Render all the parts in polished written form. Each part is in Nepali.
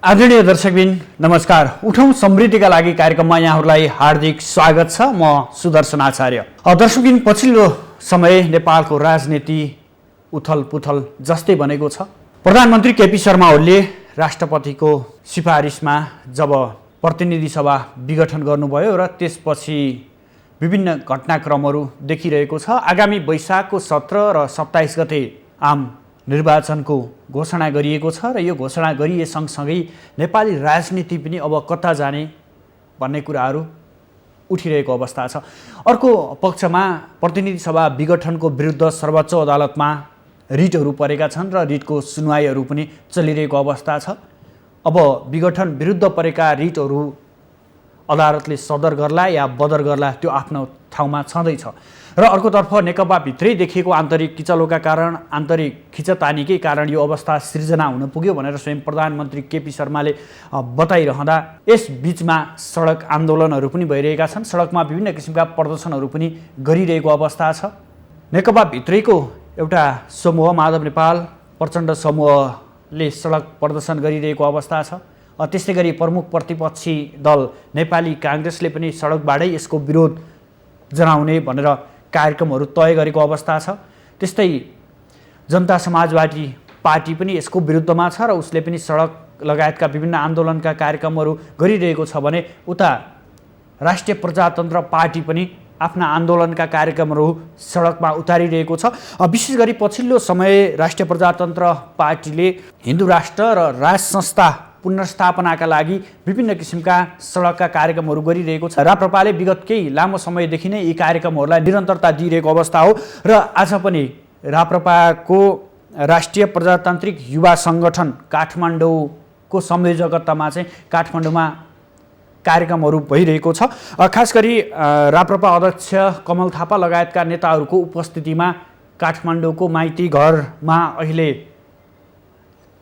आदरणीय दर्शकबिन नमस्कार। उठौं समृद्धिका लागि कार्यक्रममा यहाँहरूलाई हार्दिक स्वागत छ। म सुदर्शन आचार्य। दर्शकबिन पछिल्लो समय नेपालको राजनीति उथलपुथल जस्तै बनेको छ। प्रधानमन्त्री केपी शर्मा ओलीले राष्ट्रपतिको सिफारिसमा जब प्रतिनिधि सभा विघटन गर्नुभयो र त्यसपछि विभिन्न घटनाक्रमहरू देखिरहेको छ। आगामी वैशाखको 17 र 27 गते आम निर्वाचनको घोषणा गरिएको छ र यो घोषणा गरिए सँगसँगै नेपाली राजनीति पनि अब कता जाने भन्ने कुराहरू उठिरहेको अवस्था छ। अर्को पक्षमा प्रतिनिधि सभा विघटनको विरुद्ध सर्वोच्च अदालतमा रिटहरू परेका छन् र रिटको सुनवाईहरू पनि चलिरहेको अवस्था छ। अब विघटन विरुद्ध परेका रिटहरू अदालतले सदर गर्ला या बदर गर्ला त्यो आफ्नो ठाउँमा छँदैछ। र अर्कोतर्फ नेकपा भित्रै देखिएको आन्तरिक किचलोका कारण, आन्तरिक खिचतानीकै कारण यो अवस्था सिर्जना हुन पुग्यो भनेर स्वयं प्रधानमन्त्री केपी शर्माले बताइरहँदा यस बीचमा सडक आन्दोलनहरू पनि भइरहेका छन्। सडकमा विभिन्न किसिमका प्रदर्शनहरू पनि गरिरहेको अवस्था छ। नेकपा भित्रैको एउटा समूह माधव नेपाल प्रचण्ड समूहले सडक प्रदर्शन गरिरहेको अवस्था छ। त्यस्तै गरी प्रमुख प्रतिपक्षी दल नेपाली काङ्ग्रेसले पनि सडकबाटै यसको विरोध जनाउने भनेर कार्यक्रमहरू तय गरेको अवस्था छ। त्यस्तै जनता समाजवादी पार्टी पनि यसको विरुद्धमा छ र उसले पनि सडक लगायतका विभिन्न आन्दोलनका कार्यक्रमहरू गरिरहेको छ भने उता राष्ट्रिय प्रजातन्त्र पार्टी पनि आफ्ना आन्दोलनका कार्यक्रमहरू सडकमा उतारिरहेको छ। विशेष गरी पछिल्लो समय राष्ट्रिय प्रजातन्त्र पार्टीले हिन्दू राष्ट्र र राज संस्था पुनर्स्थापनाका लागि विभिन्न किसिमका सडकका कार्यक्रमहरू गरिरहेको छ। राप्रपाले विगत केही लामो समयदेखि नै यी कार्यक्रमहरूलाई निरन्तरता दिइरहेको अवस्था हो र आज पनि राप्रपाको राष्ट्रिय प्रजातान्त्रिक युवा सङ्गठन काठमाडौँको संयोजकत्वमा चाहिँ काठमाडौँमा कार्यक्रमहरू भइरहेको छ। खास गरी राप्रपा अध्यक्ष कमल थापा लगायतका नेताहरूको उपस्थितिमा काठमाडौँको माइती घरमा अहिले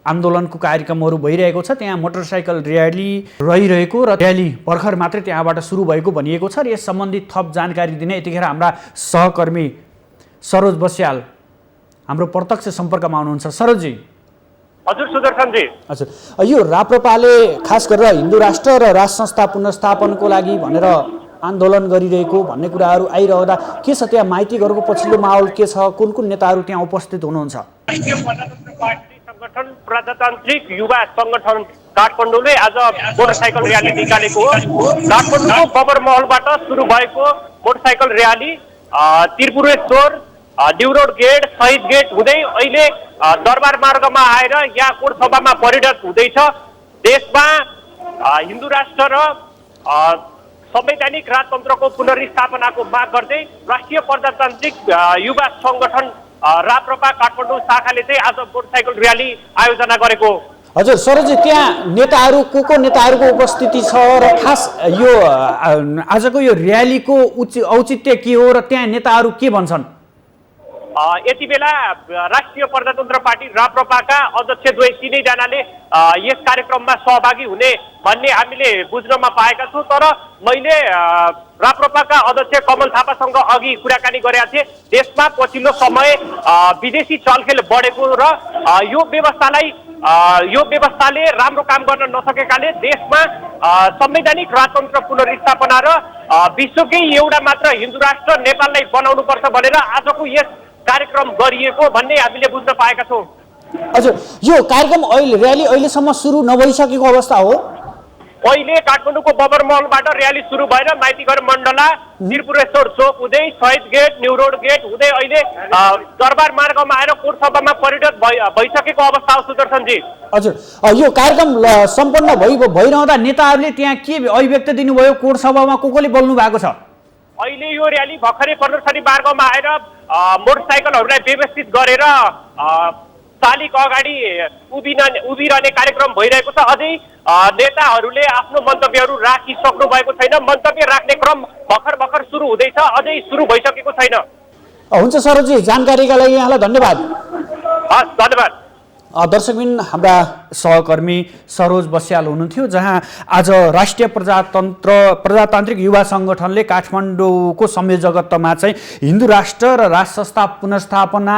आन्दोलनको कार्यक्रमहरू भइरहेको छ। त्यहाँ मोटरसाइकल र्याली रहिरहेको र र्याली भर्खर मात्रै त्यहाँबाट सुरु भएको भनिएको छ। र यस सम्बन्धी थप जानकारी दिने यतिखेर हाम्रा सहकर्मी सरोज बस्याल हाम्रो प्रत्यक्ष सम्पर्कमा हुनुहुन्छ। सरोजजी। हजुर सुदर्शनजी। हजुर, यो राप्रपाले खास गरेर हिन्दू राष्ट्र र राज संस्था पुनर्स्थापनको लागि भनेर आन्दोलन गरिरहेको भन्ने कुराहरू आइरहँदा के छ त्यहाँ माइती घरको पछिल्लो माहौल के छ? कुन कुन नेताहरू त्यहाँ उपस्थित हुनुहुन्छ? प्रजातान्त्रिक युवा सङ्गठन काठमाडौँले आज मोटरसाइकल र्याली निकालेको हो। काठमाडौँको बबर महलबाट सुरु भएको motorcycle rally Tripureshwar, New Road Gate, Shahid gate हुँदै अहिले दरबार मार्गमा आएर यहाँ कोटसभामा परिणत हुँदैछ। देशमा हिन्दू राष्ट्र र संवैधानिक राजतन्त्रको पुनर्स्थापनाको माग गर्दै राष्ट्रिय प्रजातान्त्रिक युवा सङ्गठन राप्रपा काठमाडौँ शाखाले चाहिँ आज मोटरसाइकल र्याली आयोजना गरेको। हजुर सरोजी, त्यहाँ नेताहरू को नेताहरूको उपस्थिति छ र खास यो आजको यो र्यालीको औचित्य के हो र त्यहाँ नेताहरू के भन्छन्? यति बेला राष्ट्रिय प्रजातन्त्र पार्टी राप्रपाका अध्यक्ष द्वै तीनैजनाले यस कार्यक्रममा सहभागी हुने भन्ने हामीले बुझ्नमा पाएका छौँ। तर मैले राप्रपाका अध्यक्ष कमल थापासँग अघि कुराकानी गरेका थिएँ। देशमा पछिल्लो समय विदेशी चलखेल बढेको र यो व्यवस्थाले राम्रो काम गर्न नसकेकाले देशमा संवैधानिक राजतन्त्र पुनर्स्थापना र विश्वकै एउटा मात्र हिन्दू राष्ट्र नेपाललाई बनाउनुपर्छ भनेर आजको यस कार्यक्रम गरिएको भन्ने हामीले बुझ्न पाएका छौँ। हजुर, यो कार्यक्रम र्याली अहिलेसम्म सुरु नभइसकेको अवस्था हो? अहिले काठमाडौँको बबर महलबाट र्याली सुरु भएर माइतीघर मण्डला, त्रिपुरेश्वर चोक हुँदै शहीद गेट, न्यू रोड गेट हुँदै अहिले दरबार मार्गमा आएर कोटसभामा परिणत भइसकेको अवस्था हो सुदर्शनजी। हजुर, यो कार्यक्रम सम्पन्न भइरहँदा नेताहरूले त्यहाँ के अभिव्यक्ति दिनुभयो? कोटसभामा कोले बोल्नु भएको छ? अहिले यो र्याली भर्खरै प्रदर्शनी मार्गमा आएर मोटरसाइकलहरूलाई व्यवस्थित गरेर चालिक अगाडि उभिरहने कार्यक्रम भइरहेको छ। अझै नेताहरूले आफ्नो मन्तव्यहरू राखिसक्नु भएको छैन। मन्तव्य राख्ने क्रम भर्खर सुरु हुँदैछ, अझै सुरु भइसकेको छैन। हुन्छ सरोजी, जानकारीका लागि यहाँलाई धन्यवाद। हस्, धन्यवाद। दर्शकबिन हाम्रा सहकर्मी सरोज बस्याल हुनुहुन्थ्यो, जहाँ आज राष्ट्रिय प्रजातान्त्रिक युवा सङ्गठनले काठमाडौँको संयोजकत्वमा चाहिँ हिन्दू राष्ट्र र राज संस्था पुनर्स्थापना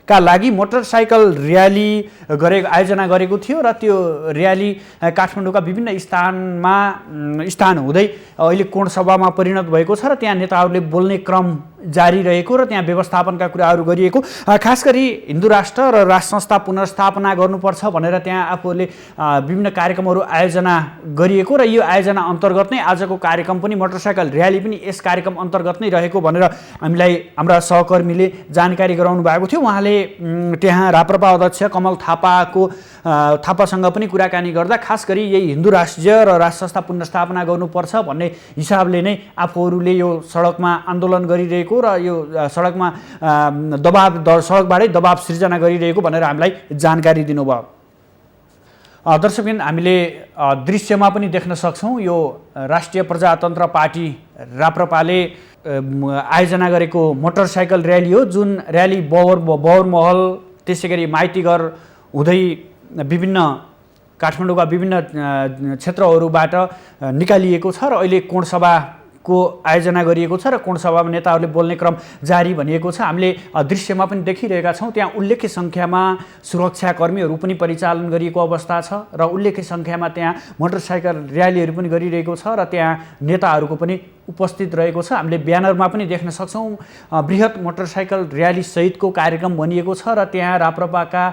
का लागि मोटरसाइकल र्याली आयोजना गरेको थियो र त्यो र्याली काठमाडौँका विभिन्न स्थान हुँदै अहिले कोणसभामा परिणत भएको छ र त्यहाँ नेताहरूले बोल्ने क्रम जारी रहेको र त्यहाँ व्यवस्थापनका कुराहरू गरिएको, खास गरी हिन्दू राष्ट्र र राष्ट्र संस्था पुनर्स्थापना गर्नुपर्छ भनेर त्यहाँ आफूहरूले विभिन्न कार्यक्रमहरू आयोजना गरिएको र यो आयोजना अन्तर्गत नै आजको कार्यक्रम पनि मोटरसाइकल र्याली पनि यस कार्यक्रम अन्तर्गत नै रहेको भनेर हामीलाई हाम्रा सहकर्मीले जानकारी गराउनु भएको थियो। उहाँले त्यहाँ राप्रपा अध्यक्ष कमल थापासँग पनि कुराकानी गर्दा खास गरी यही हिन्दू राज्य र राष्ट्र संस्था पुनर्स्थापना गर्नुपर्छ भन्ने हिसाबले नै आफूहरूले यो सडकमा आन्दोलन गरिरहेको र यो सडकमा सडकबाटै दबाब सिर्जना गरिरहेको भनेर हामीलाई जानकारी दिनुभयो। दर्शकबिन हामीले दृश्यमा पनि देख्न सक्छौँ यो राष्ट्रिय प्रजातन्त्र पार्टी राप्रपाले आयोजना गरेको मोटरसाइकल र्याली हो, जुन र्याली बौर महल त्यसै गरी माइतीघर हुँदै विभिन्न काठमाडौँका विभिन्न क्षेत्रहरूबाट निकालिएको छ र अहिले कोणसभाको आयोजना गरिएको छ र कोणसभामा नेताहरूले बोल्ने क्रम जारी भनिएको छ। हामीले दृश्यमा पनि देखिरहेका छौँ त्यहाँ उल्लेख्य सङ्ख्यामा सुरक्षाकर्मीहरू पनि परिचालन गरिएको अवस्था छ र उल्लेख्य सङ्ख्यामा त्यहाँ मोटरसाइकल र्यालीहरू पनि गरिरहेको छ र त्यहाँ नेताहरूको पनि उपस्थित रहेको छ। हामीले ब्यानरमा पनि देख्न सक्छौँ बृहत मोटरसाइकल र्याली सहितको कार्यक्रम भनिएको छ र त्यहाँ राप्रपाका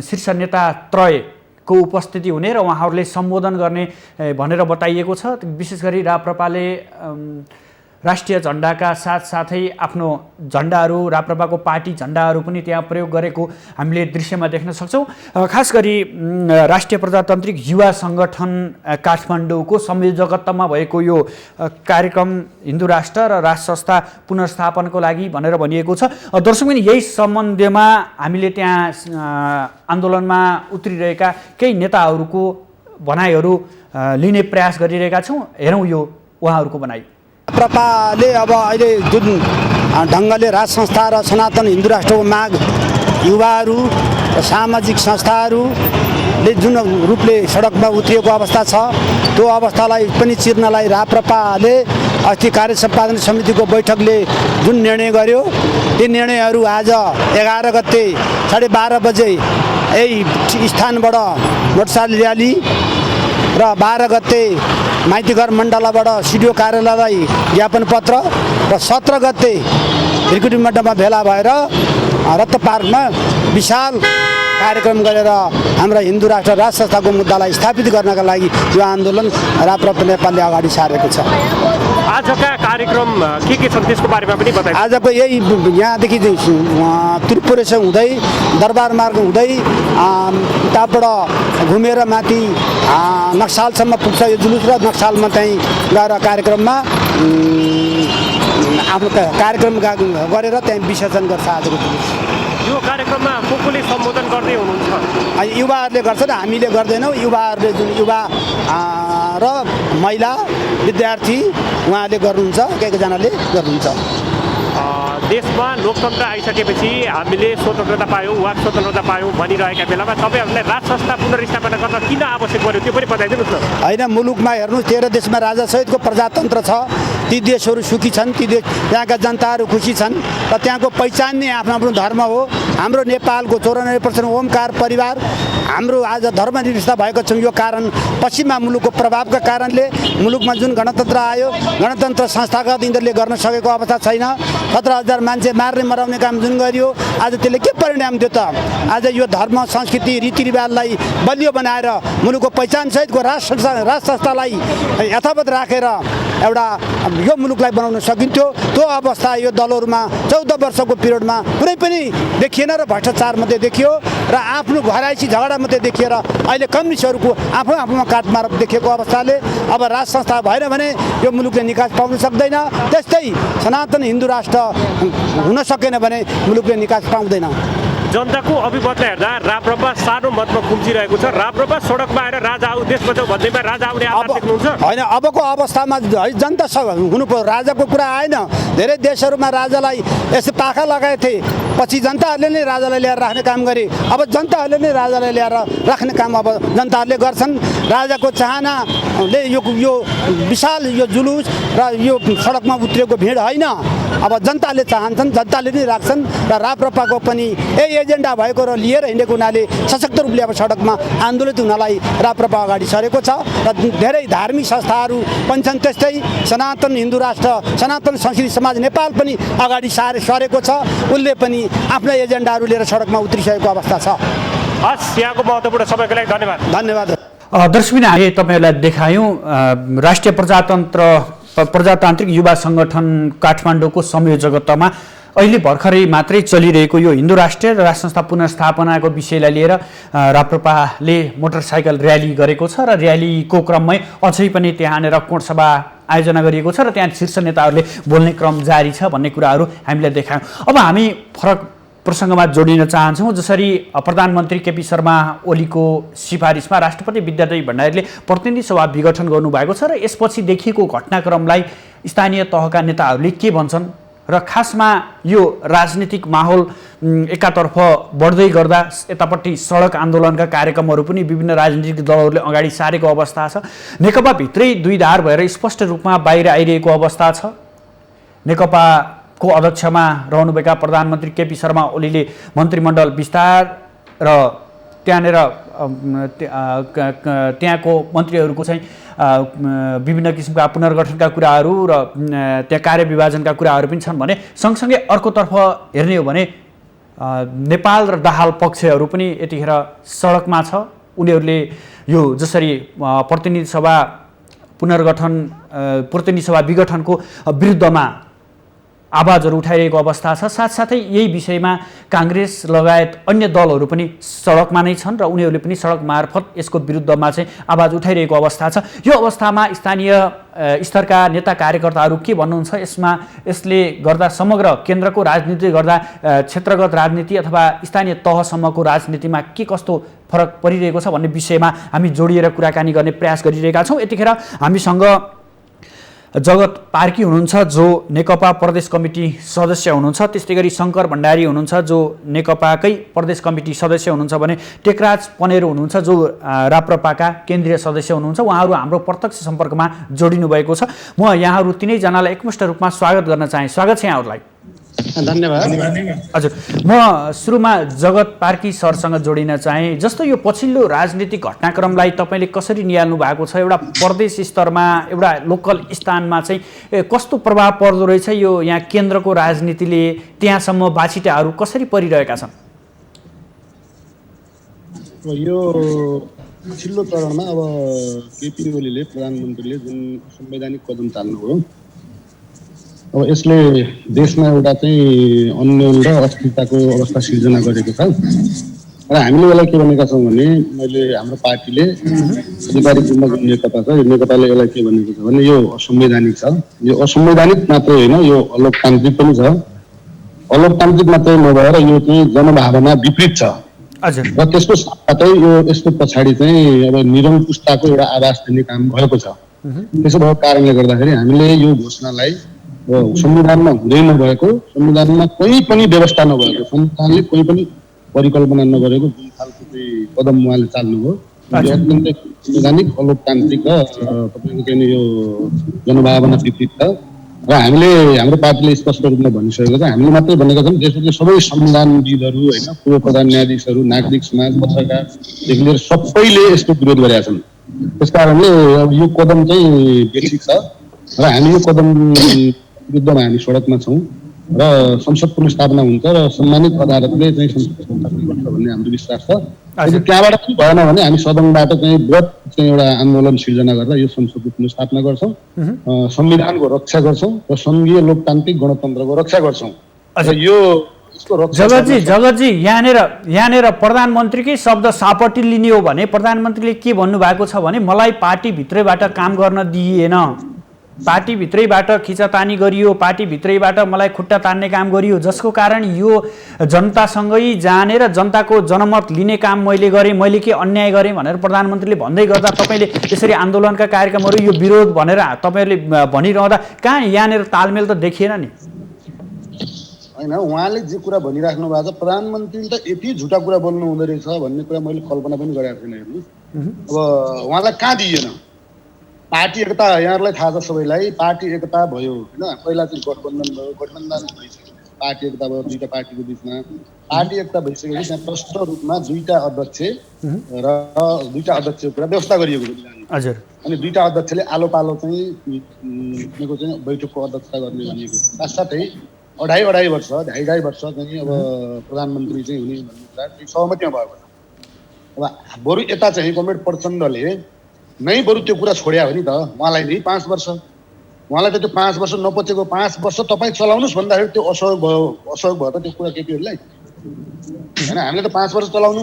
शीर्ष नेता त्रयको उपस्थिति हुने र उहाँहरूले सम्बोधन गर्ने भनेर बताइएको छ। विशेष गरी राप्रपाले राष्ट्रिय झन्डाका साथसाथै आफ्नो झन्डाहरू राप्रपाको पार्टी झन्डाहरू पनि त्यहाँ प्रयोग गरेको हामीले दृश्यमा देख्न सक्छौँ। खास गरी राष्ट्रिय प्रजातान्त्रिक युवा सङ्गठन काठमाडौँको संयोजकत्वमा भएको यो कार्यक्रम हिन्दू राष्ट्र र राष्ट्र संस्था पुनर्स्थापनको लागि भनेर भनिएको छ। दर्शकबिन यही सम्बन्धमा हामीले त्यहाँ आन्दोलनमा उत्रिरहेका केही नेताहरूको भनाइहरू लिने प्रयास गरिरहेका छौँ। हेरौँ यो उहाँहरूको भनाइ। राप्रपाले अब अहिले जुन ढङ्गले राज संस्था र सनातन हिन्दू राष्ट्रको माग युवाहरू र सामाजिक संस्थाहरूले जुन रूपले सडकमा उत्रिएको अवस्था छ त्यो अवस्थालाई पनि चिर्नलाई राप्रपाले अस्ति कार्य सम्पादन समितिको बैठकले जुन निर्णय गर्यो ती निर्णयहरू आज 11 गते 12:30 बजे यही स्थानबाट मोटरसाइकल र्याली र 12 गते माइतीघर मण्डलाबाट सिडिओ कार्यालयलाई ज्ञापन पत्र र 17 गते त्रिकुटी मण्डपमा भेला भएर रत्न पार्कमा विशाल कार्यक्रम गरेर हाम्रा हिन्दू राष्ट्र राज संस्थाको मुद्दालाई स्थापित गर्नका लागि यो आन्दोलन राप्रपा नेपालले अगाडि सारेको छ। आजका कार्यक्रम के छन् त्यसको बारेमा पनि बताइए। आजको यही यहाँदेखि त्रिपुरेश्वर हुँदै दरबार मार्ग हुँदै उताबाट घुमेर माथि नक्सालसम्म पुग्छ यो जुलुस र नक्सालमा चाहिँ गएर कार्यक्रममा आफ्नो कार्यक्रम गरेर त्यहाँ विसर्जन गर्छ आजको जुलुस। यो कार्यक्रममा कसले सम्बोधन गर्दै हुनुहुन्छ? युवाहरूले गर्छन्, हामीले गर्दैनौँ। युवाहरूले जुन युवा र महिला विद्यार्थी उहाँले गर्नुहुन्छ, एकजनाले गर्नुहुन्छ। देशमा लोकतन्त्र आइसकेपछि हामीले स्वतन्त्रता पायौँ वाक स्वतन्त्रता पायौँ भनिरहेका बेलामा तपाईँहरूले राज संस्था पुनर्स्थापना गर्न किन आवश्यक पर्यो त्यो पनि बताइदिनुहोस् न। होइन, मुलुकमा हेर्नुहोस् 13 देशमा राजासहितको प्रजातन्त्र छ, ती देशहरू सुखी छन्, ती देश त्यहाँका जनताहरू खुसी छन् र त्यहाँको पहिचान नै आफ्नो आफ्नो धर्म हो। हाम्रो नेपालको 94% ओमकार परिवार हाम्रो आज धर्मनिरपेक्ष भएको छौँ। यो कारण पश्चिमा मुलुकको प्रभावका कारणले मुलुकमा जुन गणतन्त्र आयो गणतन्त्र संस्थागत यिनीहरूले गर्न सकेको अवस्था छैन। 17,000 मान्छे मार्ने मराउने काम जुन गरियो आज त्यसले के परिणाम दियो त? आज यो धर्म संस्कृति रीतिरिवाजलाई बलियो बनाएर मुलुकको पहिचानसहितको राज संस्थालाई यथावत राखेर एउटा यो मुलुकलाई बनाउन सकिन्थ्यो। त्यो अवस्था यो दलहरूमा 14 वर्षको पिरियडमा कुनै पनि देखिएन र भ्रष्टाचार मात्रै देखियो र आफ्नो घराइसी झगडा मात्रै देखिएर अहिले कम्युनिस्टहरूको आफू आफूमा काटमार देखिएको अवस्थाले अब राज संस्था भएन भने यो मुलुकले निकास पाउन सक्दैन। त्यस्तै सनातन हिन्दू राष्ट्र हुन सकेन भने मुलुकले निकास पाउँदैन। जनताको अभिमतलाई हेर्दा राप्रपा सानो मतमा खुम्चिरहेको छ। राप्रपा सडकमा आएर राजा आऊ देश बचाऊ भन्दैमा राजा आउने आवाज देख्नुहुन्छ? होइन, अबको अवस्थामा जनता हुनु पर्यो। राजाको कुरा आएन। धेरै देशहरूमा राजालाई यसो पाखा लगाएथे पछि जनताहरूले नै राजालाई ल्याएर राख्ने काम गरे। अब जनताहरूले नै राजालाई ल्याएर राख्ने काम अब जनताहरूले गर्छन्। राजाको चाहनाले यो विशाल यो जुलुस र यो सडकमा उत्रिएको भिड होइन। अब जनताले चाहन्छन्, जनताले नै राख्छन् र राप्रपाको पनि यही एजेन्डा भएको र लिएर हिँडेको हुनाले सशक्त रूपले अब सडकमा आन्दोलित हुनलाई राप्रपा अगाडि सरेको छ र धेरै धार्मिक संस्थाहरू पनि छन्। त्यस्तै सनातन हिन्दू राष्ट्र, सनातन संस्कृति समाज नेपाल पनि अगाडि सरेको छ। उसले पनि आफ्ना एजेन्डाहरू लिएर सडकमा उत्रिसकेको अवस्था छ। हस्, यहाँको महत्त्वपूर्ण समयको लागि धन्यवाद। धन्यवाद। दर्शकबिन हामीले तपाईँहरूलाई देखायौँ राष्ट्रिय प्रजातान्त्रिक युवा सङ्गठन काठमाडौँको संयोजकत्वमा अहिले भर्खरै मात्रै चलिरहेको यो हिन्दू राष्ट्रिय र राष्ट्र संस्था पुनर्स्थापनाको विषयलाई लिएर राप्रपाले मोटरसाइकल र्याली गरेको छ र र्यालीको क्रममै अझै पनि त्यहाँनिर कोणसभा आयोजना गरिएको छ र त्यहाँ शीर्ष नेताहरूले बोल्ने क्रम जारी छ भन्ने कुराहरू हामीले देखायौँ। अब हामी फरक प्रसङ्गमा जोडिन चाहन्छौँ। जसरी प्रधानमन्त्री केपी शर्मा ओलीको सिफारिसमा राष्ट्रपति विद्यादेवी भण्डारीले प्रतिनिधि सभा विघटन गर्नुभएको छ र यसपछि देखिएको घटनाक्रमलाई स्थानीय तहका नेताहरूले के भन्छन् र खासमा यो राजनीतिक माहौल एकातर्फ बढ्दै गर्दा यतापट्टि सडक आन्दोलनका कार्यक्रमहरू पनि विभिन्न राजनीतिक दलहरूले अगाडि सारेको अवस्था छ। नेकपा भित्रै दुई धार भएर स्पष्ट रूपमा बाहिर आइरहेको अवस्था छ। नेकपाको अध्यक्षमा रहनुभएका प्रधानमन्त्री केपी शर्मा ओलीले मन्त्रीमण्डल विस्तार र त्यहाँको मन्त्रीहरूको चाहिँ विभिन्न किसिमका पुनर्गठनका कुराहरू र त्यहाँ कार्यविभाजनका कुराहरू पनि छन् भने सँगसँगै अर्कोतर्फ हेर्ने हो भने नेपाल र दाहाल पक्षहरू पनि यतिखेर सडकमा छ। उनीहरूले यो जसरी प्रतिनिधि सभा विघटनको विरुद्धमा आवाजहरू उठाइरहेको अवस्था छ। साथसाथै यही विषयमा काङ्ग्रेस लगायत अन्य दलहरू पनि सडकमा नै छन् र उनीहरूले पनि सडक मार्फत यसको विरुद्धमा चाहिँ आवाज उठाइरहेको अवस्था छ। यो अवस्थामा स्थानीय स्तरका नेता कार्यकर्ताहरू के भन्नुहुन्छ? यसले गर्दा समग्र केन्द्रको राजनीति गर्दा क्षेत्रगत राजनीति अथवा स्थानीय तहसम्मको राजनीतिमा के कस्तो फरक परिरहेको छ भन्ने विषयमा हामी जोडिएर कुराकानी गर्ने प्रयास गरिरहेका छौँ। यतिखेर हामीसँग जगत पार्की हुनुहुन्छ जो नेकपा प्रदेश कमिटी सदस्य हुनुहुन्छ, त्यस्तै गरी शङ्कर भण्डारी हुनुहुन्छ जो नेकपाकै प्रदेश कमिटी सदस्य हुनुहुन्छ भने टेकराज पनेरो हुनुहुन्छ जो राप्रपाका केन्द्रीय सदस्य हुनुहुन्छ। उहाँहरू हाम्रो प्रत्यक्ष सम्पर्कमा जोडिनु भएको छ। म यहाँहरू तिनैजनालाई एकमुष्ट रूपमा स्वागत गर्न चाहे। स्वागत छ यहाँहरूलाई। धन्यवाद। हजुर, म सुरुमा जगत पार्की सरसँग जोडिन चाहे। जस्तो यो पछिल्लो राजनीतिक घटनाक्रमलाई तपाईँले कसरी निहाल्नु भएको छ? एउटा प्रदेश स्तरमा, एउटा लोकल स्थानमा चाहिँ कस्तो प्रभाव पर्दो रहेछ? यो यहाँ केन्द्रको राजनीतिले त्यहाँसम्म बाछिटाहरू कसरी परिरहेका छन्? यो पछिल्लो चरणमा अब केपी ओलीले प्रधानमन्त्रीले जुन संवैधानिक कदम चाल्नुभयो, अब यसले देशमा एउटा चाहिँ अन्यल र अस्थिरताको अवस्था सिर्जना गरेको छ र हामीले यसलाई के भनेका छौँ भने, मैले हाम्रो पार्टीले आधिकारिक रूपमा जुन नेकपा छ, यो नेकपाले यसलाई के भनेको छ भने यो असंवैधानिक छ। यो असंवैधानिक मात्रै होइन, यो अलोकतान्त्रिक पनि छ। अलोकतान्त्रिक मात्रै नभएर यो चाहिँ जनभावना विपरीत छ र त्यसको साथसाथै यो यसको पछाडि चाहिँ अब निरङ्कुशताको एउटा आभास दिने काम भएको छ। त्यसो भएको कारणले गर्दाखेरि हामीले यो घोषणालाई संविधानमा हुँदै नभएको, संविधानमा कोही पनि व्यवस्था नभएको, संविधानले कोही पनि परिकल्पना नगरेको जुन खालको चाहिँ कदम उहाँले चाल्नुभयो, यो अत्यन्तै संवैधानिक, अलोकतान्त्रिक र तपाईँको चाहिँ यो जनभावना विपरीत छ। र हामीले हाम्रो पार्टीले स्पष्ट रूपमा भनिसकेको छ। हामीले मात्रै भनेका छौँ, देशको सबै संविधानविदहरू होइन, पूर्व प्रधान न्यायाधीशहरू, नागरिक समाज, पत्रकारदेखि लिएर सबैले यसको विरोध गरेका छन्। त्यस कारणले अब यो कदम चाहिँ बेठिक छ र हामी यो कदम विरुद्धमा हामी सडकमा छौँ र संसद पुनर्स्थापना हुन्छ र सम्मानित अदालतले चाहिँ संसद पुनर्स्थापना गर्छ भन्ने हाम्रो विश्वास छ। यदि त्यहाँबाट पनि भएन भने हामी सदनबाट चाहिँ बृहत चाहिँ एउटा आन्दोलन सिर्जना गरेर यो संसदको पुनर्स्थापना गर्छौँ, संविधानको रक्षा गर्छौँ र सङ्घीय लोकतान्त्रिक गणतन्त्रको रक्षा गर्छौँ। यो जगतजी यहाँनिर प्रधानमन्त्रीकै शब्द सापटी लिने हो भने प्रधानमन्त्रीले के भन्नुभएको छ भने, मलाई पार्टीभित्रैबाट काम गर्न दिइएन, पार्टीभित्रैबाट खिचातानी गरियो, पार्टीभित्रैबाट मलाई खुट्टा तान्ने काम गरियो, जसको कारण यो जनतासँगै जाने र जनताको जनमत लिने काम मैले गरेँ, मैले के अन्याय गरेँ भनेर प्रधानमन्त्रीले भन्दै गर्दा तपाईँले यसरी आन्दोलनका कार्यक्रमहरू यो विरोध भनेर तपाईँहरूले भनिरहँदा कहाँ यहाँनिर तालमेल त देखिएन नि? होइन उहाँले जे कुरा भनिराख्नु भएको छ प्रधानमन्त्रीले त यति झुटा कुरा बोल्नु हुँदो रहेछ भन्ने कुरा मैले कल्पना पनि गरेको थिइनँ हेर्नुहोस्। अब उहाँलाई कहाँ दिएन पार्टी एकता, यहाँहरूलाई थाहा छ सबैलाई पार्टी एकता भयो होइन। पहिला चाहिँ गठबन्धन भयो, गठबन्धन भइसक्यो, पार्टी एकता भयो दुईवटा पार्टीको बिचमा। पार्टी एकता भइसकेपछि त्यहाँ प्रष्ट रूपमा दुईवटा अध्यक्ष र दुईवटा अध्यक्षको कुरा व्यवस्था गरिएको छ। हजुर। अनि दुईवटा अध्यक्षले आलो पालो चाहिँ बैठकको अध्यक्षता गर्ने भनिएको छ। साथसाथै अढाई वर्ष चाहिँ अब प्रधानमन्त्री चाहिँ हुने भन्ने कुरा चाहिँ सहमतिमा भएको छ। अब बरु यता चाहिँ कमरेड प्रचण्डले नै बरु त्यो कुरा छोड्या हो नि त उहाँलाई नै 5 वर्ष, उहाँलाई त त्यो 5 वर्ष नपचेको 5 वर्ष तपाईँ चलाउनुहोस् भन्दाखेरि त्यो असहयोग भयो त त्यो कुरा केपीहरूलाई होइन। हामीले त 5 वर्ष चलाउनु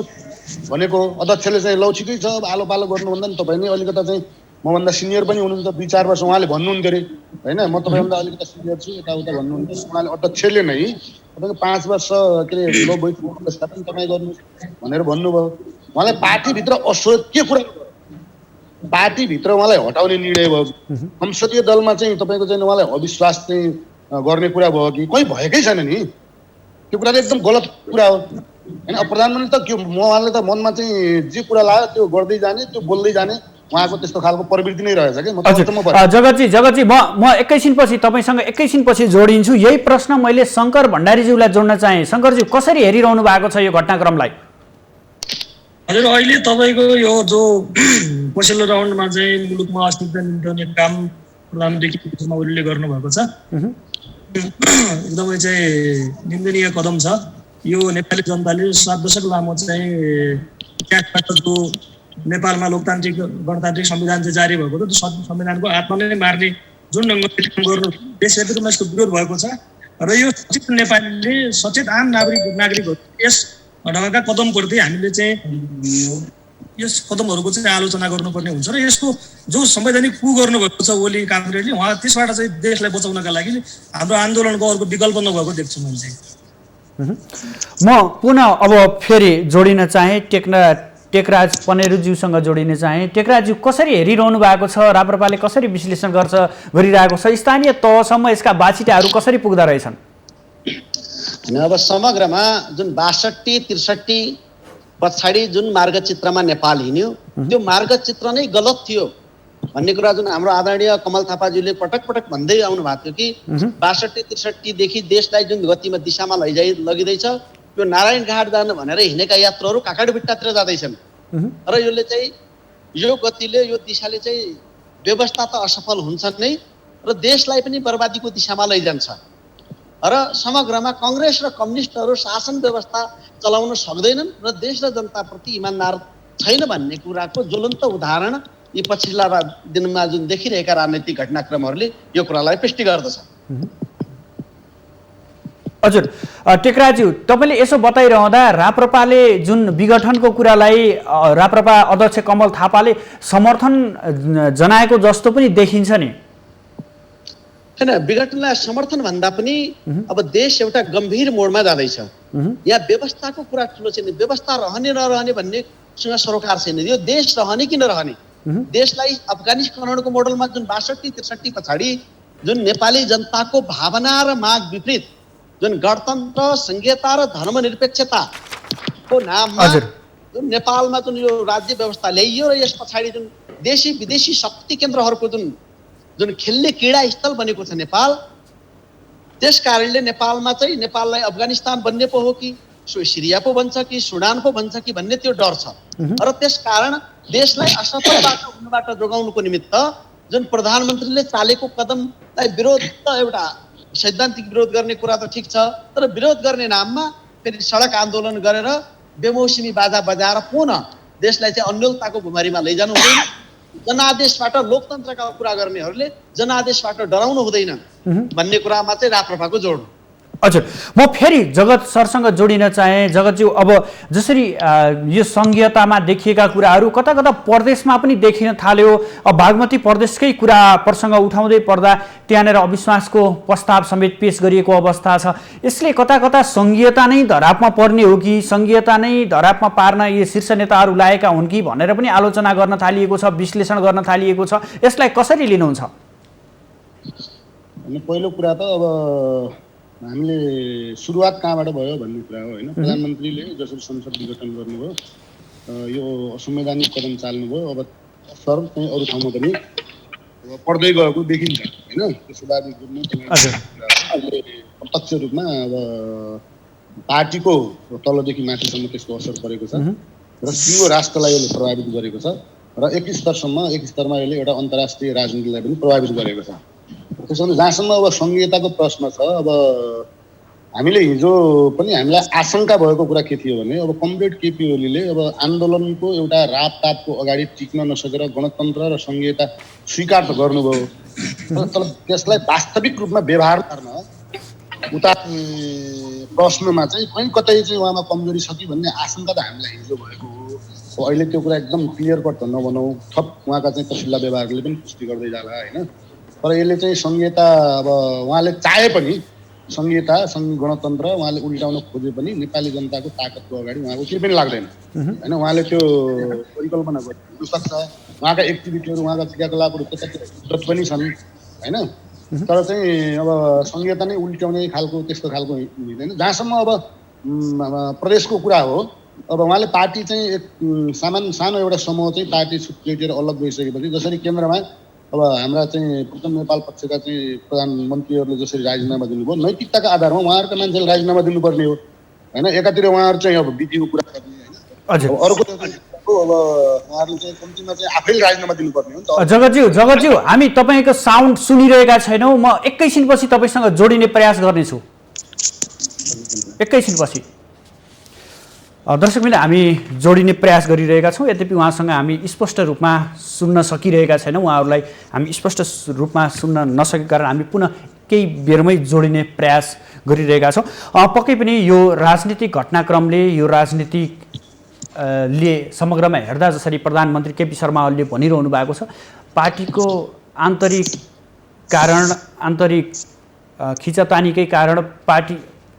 भनेको अध्यक्षले चाहिँ लौचिकै छ, अब आलो पालो गर्नुभन्दा नि तपाईँ नै अलिकता चाहिँ मभन्दा सिनियर पनि हुनुहुन्छ, 2-4 वर्ष उहाँले भन्नुहुन्थ्यो अरे होइन, म तपाईँभन्दा अलिकता सिनियर छु यताउता भन्नुहुन्थ्यो। उहाँले अध्यक्षले नै तपाईँको 5 वर्ष के अरे लो बैठकको व्यवस्थापन तपाईँ गर्नुहोस् भनेर भन्नुभयो। उहाँलाई पार्टीभित्र असहयोग के कुरा, पार्टीभित्र उहाँलाई हटाउने निर्णय भयो। संसदीय दलमा चाहिँ तपाईँको चाहिँ उहाँलाई अविश्वास चाहिँ गर्ने कुरा भयो कि कहीँ भएकै छैन नि, त्यो कुरा त एकदम गलत कुरा हो होइन। अब प्रधानमन्त्री त के उहाँले त मनमा चाहिँ जे कुरा लाग्यो त्यो गर्दै जाने, त्यो बोल्दै जाने, उहाँको त्यस्तो खालको प्रवृत्ति नै रहेछ क्या। जगतजी म एकैछिनपछि तपाईँसँग एकैछिनपछि जोडिन्छु। यही प्रश्न मैले शङ्कर भण्डारीज्यूलाई जोड्न चाहेँ। शङ्करज्यू कसरी हेरिरहनु भएको छ यो घटनाक्रमलाई? हजुर, अहिले तपाईँको यो जो पछिल्लो राउन्डमा चाहिँ मुलुकमा अस्तित्व निम्त्याउने काम प्रधानमन्त्री ओलीले गर्नुभएको छ, एकदमै चाहिँ निन्दनीय कदम छ। यो नेपाली जनताले 7 दशक लामो चाहिँ त्यागबाट जो नेपालमा लोकतान्त्रिक गणतान्त्रिक संविधान चाहिँ जारी भएको थियो, त्यो संविधानको आत्मा नै मार्ने जुन ढङ्गले काम गर्नु देशव्यापी रूपमा यसको विरोध भएको छ। र यो सचेत नेपालीले, सचेत आम नागरिकहरू यस ढङ्गका कदमप्रति हामीले चाहिँ यस कदमहरूको चाहिँ आलोचना गर्नुपर्ने हुन्छ। र यसको जो संवैधानिक कु गर्नुभएको छ ओली काङ्ग्रेसले, उहाँ त्यसबाट चाहिँ देशलाई बचाउनका लागि हाम्रो आन्दोलनको अर्को विकल्प नभएको देख्छु मैले चाहिँ। म पुनः अब फेरि जोडिन चाहेँ, टेकराज पनेरुज्यूसँग जोडिन चाहेँ। टेकराजज्यू कसरी हेरिरहनु भएको छ, राप्रपाले कसरी विश्लेषण गरिरहेको छ, स्थानीय तहसम्म यसका बाछिटाहरू कसरी पुग्दा रहेछन्? अब समग्रमा जुन 62-63 पछाडि जुन मार्गचित्रमा नेपाल हिँड्यो त्यो मार्गचित्र नै गलत थियो भन्ने कुरा जुन हाम्रो आदरणीय कमल थापाज्यूले पटक पटक भन्दै आउनु भएको थियो कि 62-63 देखि देशलाई जुन गतिमा दिशामा लगिँदैछ यो नारायण घाट जानु भनेर हिँडेका यात्रुहरू काकाडभिट्टातिर जाँदैछन्। र यसले चाहिँ यो गतिले यो दिशाले चाहिँ व्यवस्था त असफल हुन्छ नै र देशलाई पनि बर्बादीको दिशामा लैजान्छ। र समग्रमा कांग्रेस र कम्युनिस्टहरू शासन व्यवस्था चलाउन सक्दैनन् र देश र जनताप्रति इमानदार छैन भन्ने कुराको ज्वलन्त उदाहरण यी पछिल्ला दिनमा जुन देखिरहेका राजनीतिक घटनाक्रमहरूले यो कुरालाई पुष्टि गर्दछ। हजुर टेकराज्यू, तपाईँले यसो बताइरहँदा राप्रपाले जुन विघटनको कुरालाई राप्रपा अध्यक्ष कमल थापाले समर्थन जनाएको जस्तो पनि देखिन्छ नि। हैन, विघटनलाई समर्थन भन्दा पनि अब देश एउटा गम्भीर मोडमा जाँदैछ। यहाँ व्यवस्थाको कुरा ठुलो छैन, व्यवस्था रहने नरहने भन्नेसँग सरोकार छैन। यो देश रहने कि नरहने, देशलाई अफगानिस्तानको मोडलमा जुन 62-63 पछाडि जुन नेपाली जनताको भावना र माग विपरीत जुन गणतन्त्र, संघीयता र धर्मनिरपेक्षताको नाममा जुन नेपालमा जुन यो राज्य व्यवस्था ल्याइयो र यस पछाडि जुन देशी विदेशी शक्ति केन्द्रहरूको जुन खेल्ने क्रीडा स्थल बनेको छ नेपाल, त्यस कारणले नेपालमा चाहिँ नेपाललाई अफगानिस्तान बन्ने पो हो कि सिरिया पो बन्छ कि सुडान पो बन्छ कि भन्ने त्यो डर छ। र त्यस कारण देशलाई असफल हुनबाट जोगाउनुको निमित्त जुन प्रधानमन्त्रीले चालेको कदमलाई विरोध त एउटा सैद्धान्तिक विरोध गर्ने कुरा त ठिक छ, तर विरोध गर्ने नाममा फेरि सडक आन्दोलन गरेर बेमौसमी बाजा बजाएर पुनः देशलाई चाहिँ अन्यलताको भुमारीमा लैजानु हुँदैन। जनादेशबाट लोकतन्त्रका कुरा गर्नेहरूले जनादेशबाट डराउनु हुँदैन भन्ने कुरामा चाहिँ राप्रपाको जोड। हजुर, म फेरि जगत सरसँग जोडिन चाहेँ। जगतज्यू, अब जसरी यो सङ्घीयतामा देखिएका कुराहरू कता कता प्रदेशमा पनि देखिन थाल्यो। अब बागमती प्रदेशकै कुरा प्रसङ्ग उठाउँदै पर्दा त्यहाँनिर अविश्वासको प्रस्ताव समेत पेश गरिएको अवस्था छ। यसले कता कता सङ्घीयता नै धरापमा पर्ने हो कि सङ्घीयता नै धरापमा पार्न यी शीर्ष नेताहरू लागेका हुन् कि भनेर पनि आलोचना गर्न थालिएको छ, विश्लेषण गर्न थालिएको छ। यसलाई कसरी लिनुहुन्छ? पहिलो कुरा त अब हामीले सुरुवात कहाँबाट भयो भन्ने कुरा हो होइन। प्रधानमन्त्रीले जसरी संसद विघटन गर्नुभयो, यो असंवैधानिक कदम चाल्नुभयो, अब असर चाहिँ अरू ठाउँमा पनि पर्दै गएको देखिन्छ होइन। त्यसको बारेमा अहिले प्रत्यक्ष रूपमा अब पार्टीको तलदेखि माथिसम्म त्यसको असर परेको छ र सिङ्गो राष्ट्रलाई यसले प्रभावित गरेको छ र एक स्तरमा यसले एउटा अन्तर्राष्ट्रिय राजनीतिलाई पनि प्रभावित गरेको छ। त्यसो भने जहाँसम्म अब संघीयताको प्रश्न छ, अब हामीले हिजो पनि हामीलाई आशंका भएको कुरा के थियो भने अब कमरेड केपी ओलीले अब आन्दोलनको एउटा रापतापको अगाडि टिक्न नसकेर गणतन्त्र र संघीयता स्वीकार त गर्नुभयो, तर त्यसलाई वास्तविक रूपमा व्यवहार गर्न उता प्रश्नमा चाहिँ कहीँ कतै चाहिँ उहाँमा कमजोरी छ कि भन्ने आशंका त हामीलाई हिजो भएको हो। अहिले त्यो कुरा एकदम क्लियर कट त नबनाऊ, थप उहाँका चाहिँ पछिल्ला व्यवहारले पनि पुष्टि गर्दै जाला होइन। तर यसले चाहिँ संघीयता अब उहाँले चाहे पनि संघीयता गणतन्त्र उहाँले उल्टाउन खोजे पनि नेपाली जनताको ताकतको अगाडि उहाँको केही पनि लाग्दैन होइन। उहाँले त्यो परिकल्पना गर्नु सक्छ, उहाँका एक्टिभिटीहरू उहाँका क्रियाकलापहरू त्यतातिर पनि छन् होइन। तर चाहिँ अब संघीयता नै उल्टाउने खालको त्यस्तो खालको हुँदैन। जहाँसम्म अब प्रदेशको कुरा हो, अब उहाँले पार्टी चाहिँ एक सानो एउटा समूह चाहिँ पार्टी छुट्टिएर अलग गइसकेपछि जसरी केन्द्रमा अब हाम्रा चाहिँ प्रथम नेपाल पक्षका चाहिँ प्रधानमन्त्रीहरूले जसरी राजीनामा दिनुभयो, नैतिकताका आधारमा उहाँहरूका मान्छेले राजीनामा दिनुपर्ने हो होइन। एकातिर उहाँहरू चाहिँ अब बिटीको कुरा गर्ने होइन, अर्को अब उहाँहरूले चाहिँ कम्तीमा चाहिँ आफैले राजीनामा दिनुपर्ने हो नि त। जगतज्यू हामी तपाईँको साउन्ड सुनिरहेका छैनौँ। म एकैछिनपछि तपाईँसँग जोडिने प्रयास गर्नेछु, एकैछिनपछि। दर्शकबिन हामी जोडिने प्रयास गरिरहेका छौँ, यद्यपि उहाँसँग हामी स्पष्ट रूपमा सुन्न सकिरहेका छैनौँ। उहाँहरूलाई हामी स्पष्ट रूपमा सुन्न नसकेको कारण हामी पुनः केही बेरमै जोडिने प्रयास गरिरहेका छौँ। पक्कै पनि यो राजनीतिक घटनाक्रमले, यो राजनीतिक ले समग्रमा हेर्दा जसरी प्रधानमन्त्री केपी शर्मा ओलीले भनिरहनु भएको छ, पार्टीको आन्तरिक कारण, आन्तरिक खिचातानीकै कारण,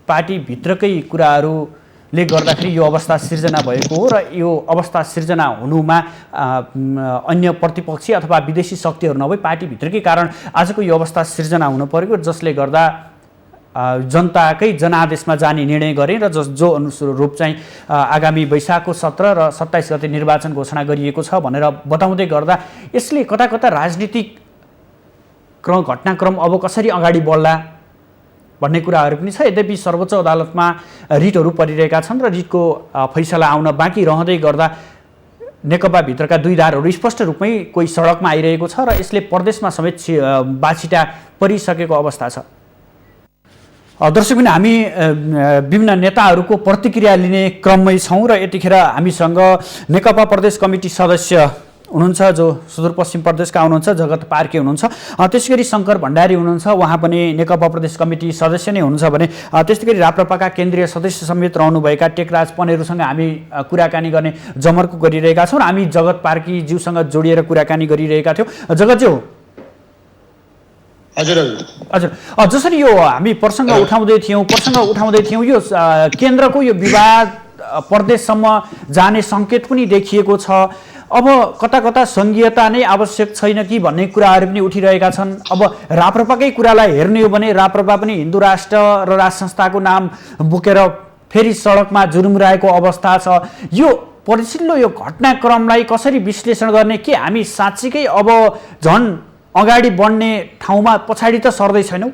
पार्टीभित्रकै कुराहरूले गर्दाखेरि यो अवस्था सिर्जना भएको हो र यो अवस्था सिर्जना हुनुमा अन्य प्रतिपक्षी अथवा विदेशी शक्तिहरू नभई पार्टीभित्रकै कारण आजको यो अवस्था सिर्जना हुन परेको, जसले गर्दा जनताकै जनादेशमा जाने निर्णय गरे र जो अनुरूप चाहिँ आगामी वैशाखको 17 र 27 गते निर्वाचन घोषणा गरिएको छ भनेर बताउँदै गर्दा यसले कता कता राजनीतिक घटनाक्रम अब कसरी अगाडि बढ्ला भन्ने कुराहरू पनि छ। यद्यपि सर्वोच्च अदालतमा रिटहरू परिरहेका छन् र रिटको फैसला आउन बाँकी रहँदै गर्दा नेकपाभित्रका दुई धारहरू स्पष्ट रूपमै कोही सडकमा आइरहेको छ र यसले प्रदेशमा समेत बाछिटा परिसकेको अवस्था छ। दर्शकबिन हामी विभिन्न नेताहरूको प्रतिक्रिया लिने क्रममै छौँ र यतिखेर हामीसँग नेकपा प्रदेश कमिटी सदस्य हुनुहुन्छ जो सुदूरपश्चिम प्रदेशका हुनुहुन्छ, जगत पार्के हुनुहुन्छ, त्यसै गरी शङ्कर भण्डारी हुनुहुन्छ, उहाँ पनि नेकपा प्रदेश कमिटी सदस्य नै हुनुहुन्छ भने त्यस्तै गरी राप्रपाका केन्द्रीय सदस्य समेत रहनुभएका टेकराज पनेरूसँग हामी कुराकानी गर्ने जमर्को गरिरहेका छौँ र हामी जगत पार्कीज्यूसँग जोडिएर कुराकानी गरिरहेका थियौँ। जगतज्यू, हजुर जसरी यो हामी प्रसङ्ग उठाउँदै थियौँ यो केन्द्रको यो विवाद प्रदेशसम्म जाने सङ्केत पनि देखिएको छ। अब कता कता संघीयता नै आवश्यक छैन कि भन्ने कुराहरू पनि उठिरहेका छन्। अब राप्रपाकै कुरालाई हेर्ने हो भने राप्रपा पनि हिन्दू राष्ट्र र राष्ट्र संस्थाको नाम बोकेर फेरि सडकमा जुरुमिरहेको अवस्था छ। यो पछिल्लो यो घटनाक्रमलाई कसरी विश्लेषण गर्ने? के हामी साँच्चीकै अब झन् अगाडि बढ्ने ठाउँमा पछाडि त सर्दै छैनौँ?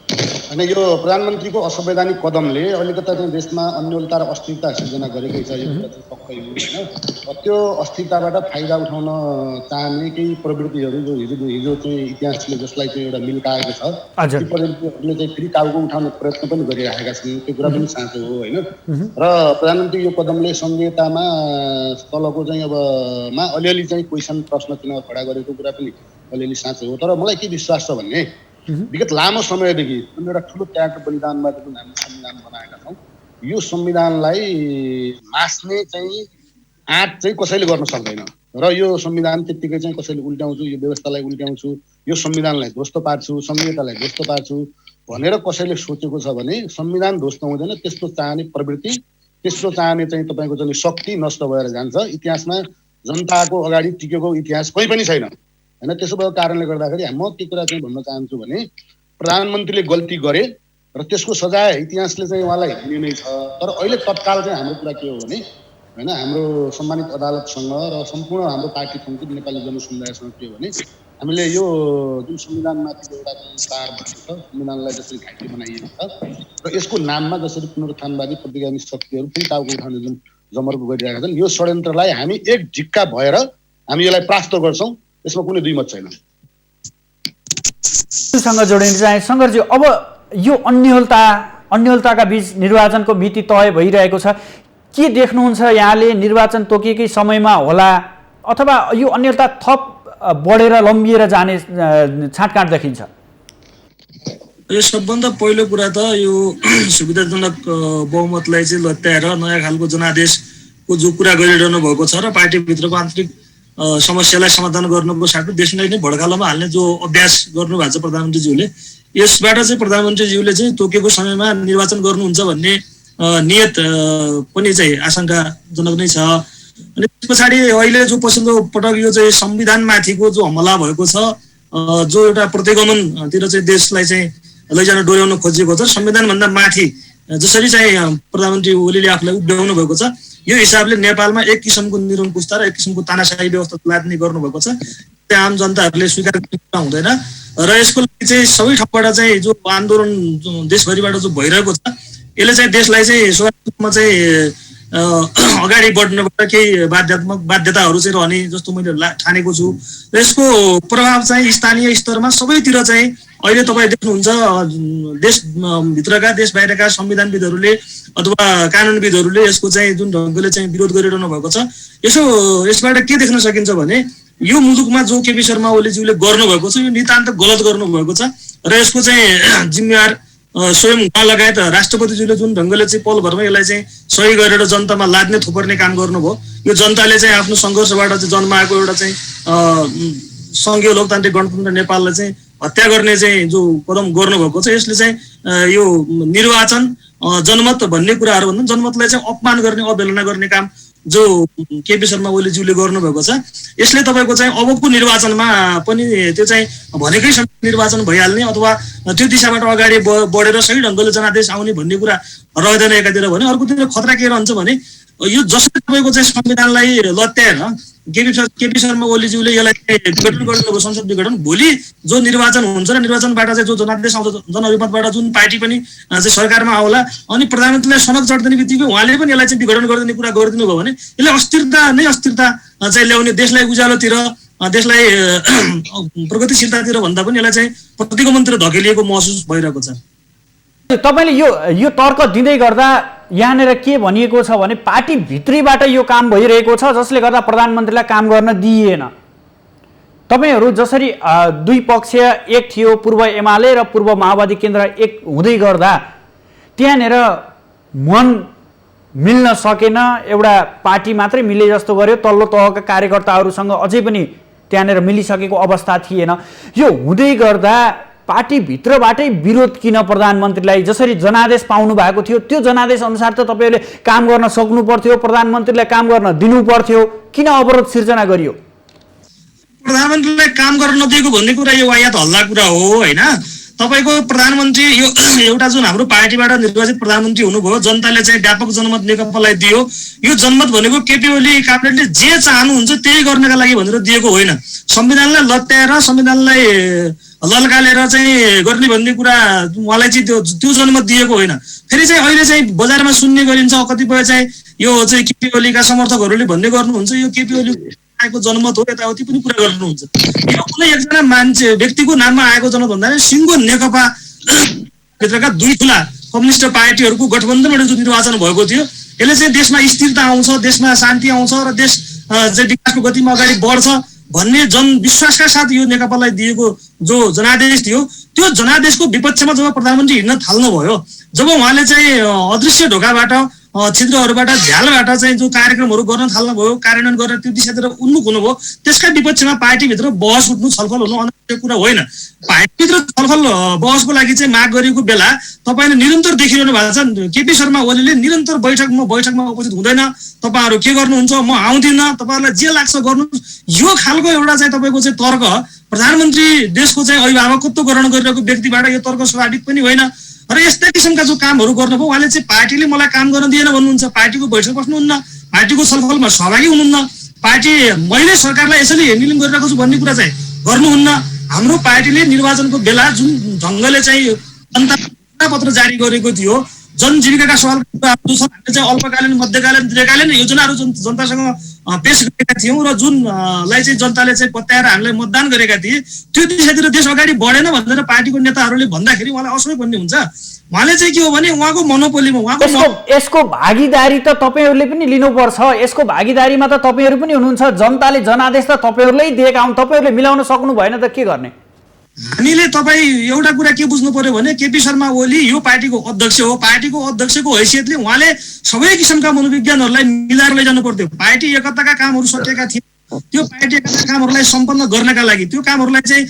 होइन, यो प्रधानमन्त्रीको असंवैधानिक कदमले अलिकता चाहिँ देशमा अन्योलता र अस्थिरता सिर्जना गरेकै छ। यो कुरा चाहिँ पक्कै हो होइन। त्यो अस्थिरताबाट फाइदा उठाउन चाहने केही प्रवृत्तिहरू जो हिजो चाहिँ इतिहासले जसलाई चाहिँ एउटा मिल्काएको छ, ती प्रवृत्तिहरूले चाहिँ फेरि काबुको उठाउने प्रयत्न पनि गरिरहेका छन्। त्यो कुरा पनि साँचो हो होइन। र प्रधानमन्त्री यो कदमले संघीयतामा तलको चाहिँ अब अलिअलि चाहिँ क्वेसन प्रश्न चिन्ह खडा गरेको कुरा पनि अलिअलि साँचो हो। तर मलाई के विश्वास छ भन्ने, विगत लामो समयदेखि एउटा ठुलो त्याग र बलिदानबाट जुन हामीले संविधान बनाएका छौँ, यो संविधानलाई मास्ने चाहिँ आँट चाहिँ कसैले गर्न सक्दैन र यो संविधान त्यत्तिकै चाहिँ कसैले उल्ट्याउँछु, यो व्यवस्थालाई उल्ट्याउँछु, यो संविधानलाई ध्वस्त पार्छु, संहितालाई ध्वस्त पार्छु भनेर कसैले सोचेको छ भने संविधान ध्वस्त हुँदैन। त्यस्तो चाहने प्रवृत्ति, त्यस्तो चाहने चाहिँ तपाईँको चाहिँ शक्ति नष्ट भएर जान्छ। इतिहासमा जनताको अगाडि टिकेको इतिहास कहीँ पनि छैन होइन। त्यसो भएको कारणले गर्दाखेरि म के कुरा चाहिँ भन्न चाहन्छु भने प्रधानमन्त्रीले गल्ती गरे र त्यसको सजाय इतिहासले चाहिँ उहाँलाई दिने नै छ। तर अहिले तत्काल चाहिँ हाम्रो कुरा के हो भने होइन, हाम्रो सम्मानित अदालतसँग र सम्पूर्ण हाम्रो पार्टीसँगको नेपाली जनसमुदायसँग के हो भने हामीले यो जुन संविधानमाथिको एउटा चाड भएको छ, संविधानलाई जसरी घाइते बनाइएको छ र यसको नाममा जसरी पुनरुत्थानवादी प्रतिगामी शक्तिहरू फेरि टाउको उठाउने जुन जमर्को गरिरहेका छन्, यो षड्यन्त्रलाई हामी एक ढिक्का भएर हामी यसलाई परास्त गर्छौँ, यसमा कुनै दुई मत छैन। सँग जोडिन चाहे शङ्करजी, अब यो अन्यलताका बीच निर्वाचनको मिति तय भइरहेको छ, के देख्नुहुन्छ यहाँले? निर्वाचन तोकिएकै समयमा होला अथवा यो अन्यलता थप बढेर लम्बिएर जाने छाँटकाँट देखिन्छ? यो सबभन्दा पहिलो कुरा त यो सुविधाजनक बहुमतलाई चाहिँ लत्याएर नयाँ खालको जनादेशको जो कुरा गरिरहनु भएको छ र पार्टीभित्रको आन्तरिक समस्यालाई समाधान गर्नुको साथै देशलाई नै भड्कालोमा हाल्ने जो अभ्यास गर्नुभएको छ प्रधानमन्त्रीज्यूले, यसबाट चाहिँ प्रधानमन्त्रीज्यूले चाहिँ तोकेको समयमा निर्वाचन गर्नुहुन्छ भन्ने नियत पनि चाहिँ आशंकाजनक नै छ। अनि त्यस पछाडि अहिले जो पछिल्लो पटक यो चाहिँ संविधानमाथिको जो हमला भएको छ, जो एउटा प्रतिगमनतिर चाहिँ देशलाई चाहिँ लैजान डोर्याउन खोजिएको छ, संविधानभन्दा माथि जसरी चाहिँ प्रधानमन्त्री ओलीले आफूलाई उभ्याउनु भएको छ, यो हिसाबले नेपालमा एक किसिमको निरङ्कुशता र एक किसिमको तानाशाही व्यवस्था लाद्ने गर्नुभएको छ। त्यहाँ आम जनताहरूले स्वीकार गर्न हुँदैन र यसको लागि चाहिँ सबै ठाउँबाट चाहिँ जो आन्दोलन देशभरिबाट जो भइरहेको छ, यसले चाहिँ देशलाई चाहिँ स्वाभाविक चाहिँ अगाडि बढ्नबाट केही बाध्यताहरू चाहिँ रहने जस्तो मैले ठानेको छु। र यसको प्रभाव चाहिँ स्थानीय स्तरमा सबैतिर चाहिँ अहिले तपाईँ देख्नुहुन्छ देशभित्रका देश बाहिरका संविधानविदहरूले अथवा कानुनविदहरूले यसको चाहिँ जुन ढङ्गले चाहिँ विरोध गरिरहनु भएको छ, यसबाट के देख्न सकिन्छ भने यो मुलुकमा जो केपी शर्मा ओलीज्यूले गर्नुभएको छ यो नितान्त गलत गर्नुभएको छ र यसको चाहिँ जिम्मेवार स्वयं उहाँ लगायत राष्ट्रपतिज्यूले जुन ढङ्गले चाहिँ पलभरमा यसलाई चाहिँ सही गरेर जनतामा लाद्ने थोपर्ने काम गर्नुभयो। यो जनताले चाहिँ आफ्नो सङ्घर्षबाट चाहिँ जन्माएको एउटा चाहिँ सङ्घीय लोकतान्त्रिक गणतन्त्र नेपाललाई चाहिँ हत्या गर्ने चाहिँ जो कदम गर्नुभएको छ, यसले चाहिँ यो निर्वाचन जनमत भन्ने कुराहरू भन्दा जनमतलाई चाहिँ अपमान गर्ने अवहेलना गर्ने काम जो केपी शर्मा ओलीज्यूले गर्नुभएको छ, यसले तपाईँको चाहिँ अबको निर्वाचनमा पनि त्यो चाहिँ भनेकै समय निर्वाचन भइहाल्ने अथवा त्यो दिशाबाट अगाडि बढेर सही ढङ्गले जनादेश आउने भन्ने कुरा रहँदैन एकातिर भने, अर्कोतिर खतरा के रहन्छ भने यो जसरी तपाईँको चाहिँ संविधानलाई लत्याएर केपी शर्मा ओलीज्यूले यसलाई विघटन गर्नुभयो, संसद विघटन, भोलि जो निर्वाचन हुन्छ र निर्वाचनबाट चाहिँ जो जनादेश आउँछ, जनअभिमतबाट जुन पार्टी पनि चाहिँ सरकारमा आउला अनि प्रधानमन्त्रीलाई सनक चढ्दिने बित्तिकै उहाँले पनि यसलाई चाहिँ विघटन गरिदिने कुरा गरिदिनु भयो भने यसले अस्थिरता चाहिँ ल्याउने, देशलाई उज्यालोतिर देशलाई प्रगतिशीलतातिर भन्दा पनि यसलाई चाहिँ प्रतिगमनतिर धकेलिएको महसुस भइरहेको छ। तपाईँले यो तर्क दिँदै गर्दा यहाँनिर के भनिएको छ भने पार्टी भित्रीबाट यो काम भइरहेको छ जसले गर्दा प्रधानमन्त्रीलाई काम गर्न दिइएन। तपाईँहरू जसरी दुई पक्ष एक थियो, पूर्व एमाले र पूर्व माओवादी केन्द्र एक हुँदै गर्दा त्यहाँनिर मन मिल्न सकेन, एउटा पार्टी मात्रै मिले जस्तो गर्यो, तल्लो तहका कार्यकर्ताहरूसँग अझै पनि त्यहाँनिर मिलिसकेको अवस्था थिएन। यो हुँदै गर्दा पार्टीभित्रबाटै विरोध किन प्रधानमन्त्रीलाई? जसरी जनादेश पाउनु भएको थियो त्यो जनादेश अनुसार त तपाईँहरूले काम गर्न सक्नु पर्थ्यो, प्रधानमन्त्रीलाई काम गर्न दिनु पर्थ्यो, किन अवरोध सिर्जना गरियो? प्रधानमन्त्रीलाई काम गर्न नदिएको भन्ने कुरा यो वायात हल्ला कुरा हो होइन। तपाईँको प्रधानमन्त्री यो एउटा जुन हाम्रो पार्टीबाट निर्वाचित प्रधानमन्त्री हुनुभयो, जनताले चाहिँ व्यापक जनमत नेकपालाई दियो। यो जनमत भनेको केपी ओली क्याबिनेटले जे चाहनुहुन्छ त्यही गर्नका लागि भनेर दिएको होइन। संविधानलाई लत्याएर संविधानलाई लल्कालेर चाहिँ गर्ने भन्ने कुरा उहाँलाई चाहिँ त्यो जनमत दिएको होइन। फेरि चाहिँ अहिले चाहिँ बजारमा सुन्ने गरिन्छ कतिपय चाहिँ यो चाहिँ केपी ओलीका समर्थकहरूले भन्ने गर्नुहुन्छ यो केपी ओली आएको जनमत हो, यताउति पनि कुरा गर्नुहुन्छ। यो कुनै एकजना मान्छे व्यक्तिको नाममा आएको जनमत भन्दा सिङ्गो नेकपा भित्रका दुई ठुला कम्युनिस्ट पार्टीहरूको गठबन्धनबाट जो निर्वाचन भएको थियो, यसले चाहिँ देशमा स्थिरता आउँछ, देशमा शान्ति आउँछ र देश चाहिँ विकासको गतिमा अगाडि बढ्छ भन्ने जनविश्वासका साथ यो नेकपालाई दिएको जो जनादेश थियो, त्यो जनादेशको विपक्षमा जब प्रधानमन्त्री हिँड्न थाल्नुभयो, जब उहाँले चाहिँ अदृश्य ढोकाबाट छिद्रहरूबाट झ्यालबाट चाहिँ जो कार्यक्रमहरू गर्न थाल्नुभयो, कार्यान्वयन गरेर त्यो दिशातिर उन्मुख हुनुभयो, त्यसका विपक्षमा पार्टीभित्र बहस उठ्नु, छलफल हुनु अनावश्यक कुरा होइन। पार्टीभित्र छलफल बहसको लागि चाहिँ माग गरेको बेला तपाईँले निरन्तर देखिरहनु भएको छ केपी शर्मा ओलीले निरन्तर बैठकमा उपस्थित हुँदैन, तपाईँहरू के गर्नुहुन्छ, म आउँदिनँ, तपाईँहरूलाई जे लाग्छ गर्नु, यो खालको एउटा चाहिँ तपाईँको चाहिँ तर्क प्रधानमन्त्री देशको चाहिँ अभिभावकत्व ग्रहण गरिरहेको व्यक्तिबाट यो तर्क स्वाभाविक पनि होइन। र यस्तै किसिमका जो कामहरू गर्नुभयो उहाँले चाहिँ पार्टीले मलाई काम गर्न दिएन भन्नुहुन्छ, पार्टीको बैठक बस्नुहुन्न, पार्टीको छलफलमा सहभागी हुनुहुन्न, पार्टी मैले सरकारलाई यसरी ह्यान्डलिङ गरिरहेको छु भन्ने कुरा चाहिँ गर्नुहुन्न। हाम्रो पार्टीले निर्वाचनको बेला जुन ढङ्गले चाहिँ जनता पत्र जारी गरेको थियो, जनजीविकाका सवालका कुराहरू छन्, हामीले चाहिँ अल्पकालीन मध्यकालीन दीर्घकालीन योजनाहरू जनतासँग पेश गरेका थियौँ र जुनलाई चाहिँ जनताले चाहिँ पत्याएर हामीलाई मतदान गरेका थिए, त्यो दिशातिर देश अगाडि बढेन भनेर पार्टीको नेताहरूले भन्दाखेरि उहाँलाई असह्य भन्ने हुन्छ। उहाँले चाहिँ के हो भने उहाँको मनोपोलीमा यसको भागीदारी त तपाईँहरूले पनि लिनुपर्छ। यसको भागीदारीमा त तपाईँहरू पनि हुनुहुन्छ। जनताले जनादेश त तपाईँहरूलाई दिएका हुन्, तपाईँहरूले मिलाउन सक्नु भएन त के गर्ने? हामीले तपाईँ एउटा कुरा के बुझ्नु पर्यो भने केपी शर्मा ओली यो पार्टीको अध्यक्ष हो, पार्टीको अध्यक्षको हैसियतले उहाँले सबै किसिमका मनोविज्ञानहरूलाई मिलाएर लैजानु पर्थ्यो। पार्टी एकताका कामहरू सकेका थिए, त्यो पार्टी एकताका कामहरूलाई सम्पन्न गर्नका लागि, त्यो कामहरूलाई चाहिँ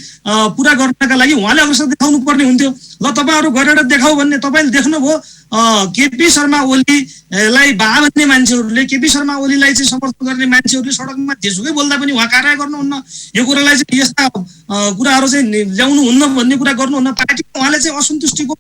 पुरा गर्नका लागि उहाँले अग्रसर देखाउनु पर्ने हुन्थ्यो। ल तपाईँहरू गरेर देखाऊ भन्ने तपाईँले देख्नुभयो केपी शर्मा ओलीलाई बा भन्ने मान्छेहरूले, केपी शर्मा ओलीलाई चाहिँ समर्थन गर्ने मान्छेहरूले सडकमा जेसुकै बोल्दा पनि उहाँ कार्य गर्नुहुन्न, यो कुरालाई चाहिँ यस्ता कुराहरू चाहिँ ल्याउनुहुन्न भन्ने कुरा गर्नुहुन्न। पार्टीमा उहाँले चाहिँ असन्तुष्टिको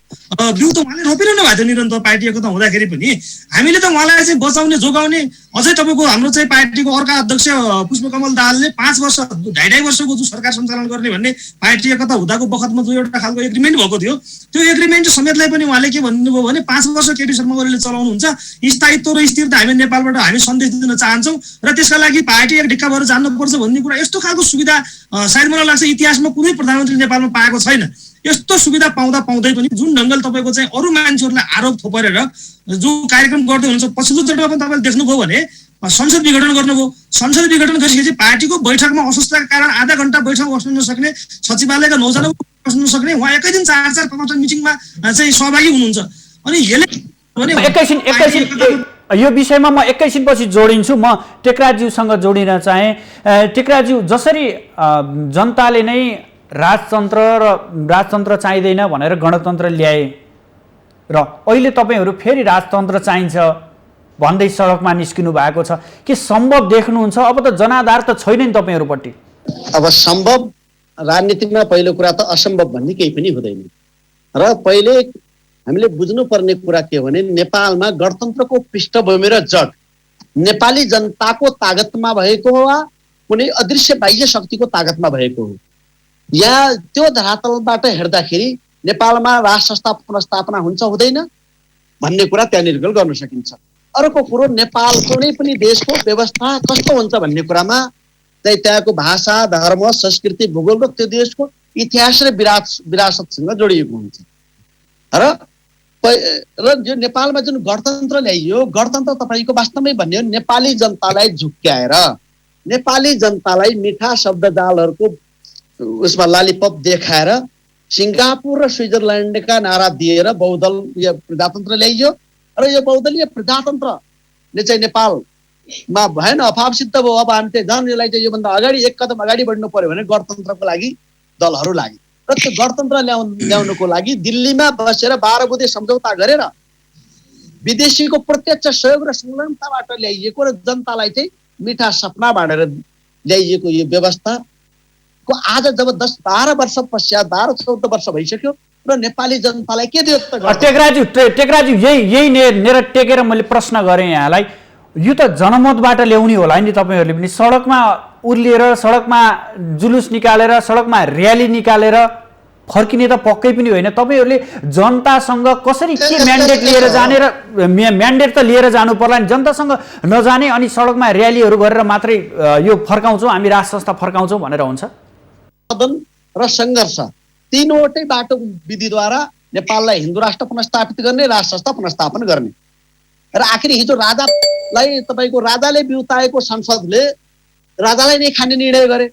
बिउ त उहाँले रोपिरहनु भएको थियो निरन्तर पार्टी एकता हुँदाखेरि पनि। हामीले त उहाँलाई चाहिँ बचाउने जोगाउने, अझै तपाईँको हाम्रो चाहिँ पार्टीको अर्का अध्यक्ष पुष्पकमल दाहालले 5 वर्ष 2.5 वर्षको जो सरकार सञ्चालन गर्ने भन्ने पार्टी एकता हुँदाको बखतमा जो एउटा खालको एग्रिमेन्ट भएको थियो, त्यो एग्रिमेन्ट समेतलाई पनि उहाँले के भन्नुभयो भने 5 वर्ष केपी शर्मा ओलीले चलाउनुहुन्छ, स्थायित्व र स्थिरता हामी नेपालबाट हामी सन्देश दिन चाहन्छौँ र त्यसका लागि पार्टी एक ढिक्का भएर जानुपर्छ भन्ने कुरा। यस्तो खालको सुविधा सायद मलाई लाग्छ इतिहासमा कुनै प्रधानमन्त्री नेपालमा पाएको छैन। यस्तो सुविधा पाउँदा पाउँदै पनि जुन ढङ्गले तपाईँको चाहिँ अरू मान्छेहरूलाई आरोप थोपरेर जो कार्यक्रम गर्दै हुनुहुन्छ, पछिल्लो चोटिमा पनि तपाईँले देख्नुभयो भने संसद विघटन गर्नुभयो। संसद विघटन गरिसकेपछि पार्टीको बैठकमा अस्वस्थताका कारण आधा घण्टा बैठक बस्न नसक्ने, सचिवालयका 9 जना बस्न नसक्ने, उहाँ एकै दिन 4-4 5 मिटिङमा चाहिँ सहभागी हुनुहुन्छ। अनि यसले एकैछिन यो विषयमा म एकैछिनपछि जोडिन्छु। म टेकराजज्यूसँग जोडिन चाहे। टेकराजज्यू, जसरी जनताले नै राजतन्त्र चाहिँदैन भनेर गणतन्त्र ल्याए र अहिले तपाईँहरू फेरि राजतन्त्र चाहिन्छ भन्दै सडकमा निस्किनु भएको छ, के सम्भव देख्नुहुन्छ? अब त जनाधार त छैन नि तपाईँहरूपट्टि। अब सम्भव राजनीतिमा पहिलो कुरा त असम्भव भन्ने केही पनि हुँदैन र पहिले हामीले बुझ्नुपर्ने कुरा के हो भने नेपालमा गणतन्त्रको पृष्ठभूमि र जड नेपाली जनताको तागतमा भएको हो वा कुनै अदृश्य बाह्य शक्तिको तागतमा भएको हो। यहाँ त्यो धरातलबाट हेर्दाखेरि नेपालमा राज संस्था पुनर्स्थापना हुन्छ हुँदैन भन्ने कुरा त्यहाँ निर्गल गर्न सकिन्छ। अर्को कुरो नेपाल कुनै पनि देशको व्यवस्था कस्तो हुन्छ भन्ने कुरामा चाहिँ त्यहाँको भाषा, धर्म, संस्कृति, भूगोल र त्यो देशको इतिहास र विरासतसँग जोडिएको हुन्छ। र जो नेपालमा जुन गणतन्त्र ल्याइयो, गणतन्त्र तपाईँको वास्तवमै भन्ने हो नेपाली जनतालाई झुक्क्याएर, नेपाली जनतालाई मिठा शब्दजालहरूको उसमा लालीपप देखाएर सिङ्गापुर र स्विजरल्यान्डका नारा दिएर बहुदलीय प्रजातन्त्र ल्याइयो र यो बहुदलीय प्रजातन्त्रले चाहिँ नेपालमा भएन, अभाव सिद्ध भयो। अब हामी चाहिँ झन् यसलाई चाहिँ योभन्दा अगाडि एक कदम अगाडि बढ्नु पर्यो भने गणतन्त्रको लागि दलहरू लागि र त्यो गणतन्त्र ल्याउनुको लागि दिल्लीमा बसेर 12 बुँदे सम्झौता गरेर विदेशीको प्रत्यक्ष सहयोग र संलग्नताबाट ल्याइएको र जनतालाई चाहिँ मिठा सपना बाँडेर ल्याइएको यो व्यवस्थाको आज जब 10-12 वर्ष पश्चात 12-14 वर्ष भइसक्यो र नेपाली जनतालाई के दियो त? टेकराजु यही नेर टेकेर मैले प्रश्न गरेँ यहाँलाई। यो त जनमतबाट ल्याउने होला नि तपाईँहरूले पनि। सडकमा उर्लिएर, सडकमा जुलुस निकालेर, सडकमा र्याली निकालेर फर्किने त पक्कै पनि होइन। तपाईँहरूले जनतासँग कसरी के म्यान्डेट लिएर जाने र म्यान्डेट त लिएर जानु पर्ला नि, जनतासँग नजाने अनि सडकमा र्यालीहरू गरेर मात्रै यो फर्काउँछौँ हामी राज संस्था फर्काउँछौँ भनेर हुन्छ? सदन र सङ्घर्ष तीनवटै बाटो विधिद्वारा नेपाललाई हिन्दू राष्ट्र पुनर्स्थापित गर्ने, राज संस्था पुनर्स्थापन गर्ने र आखिर हिजो राजालाई तपाईँको राजाले बिउताएको संसदले राजालाई नै खाने निर्णय गरे।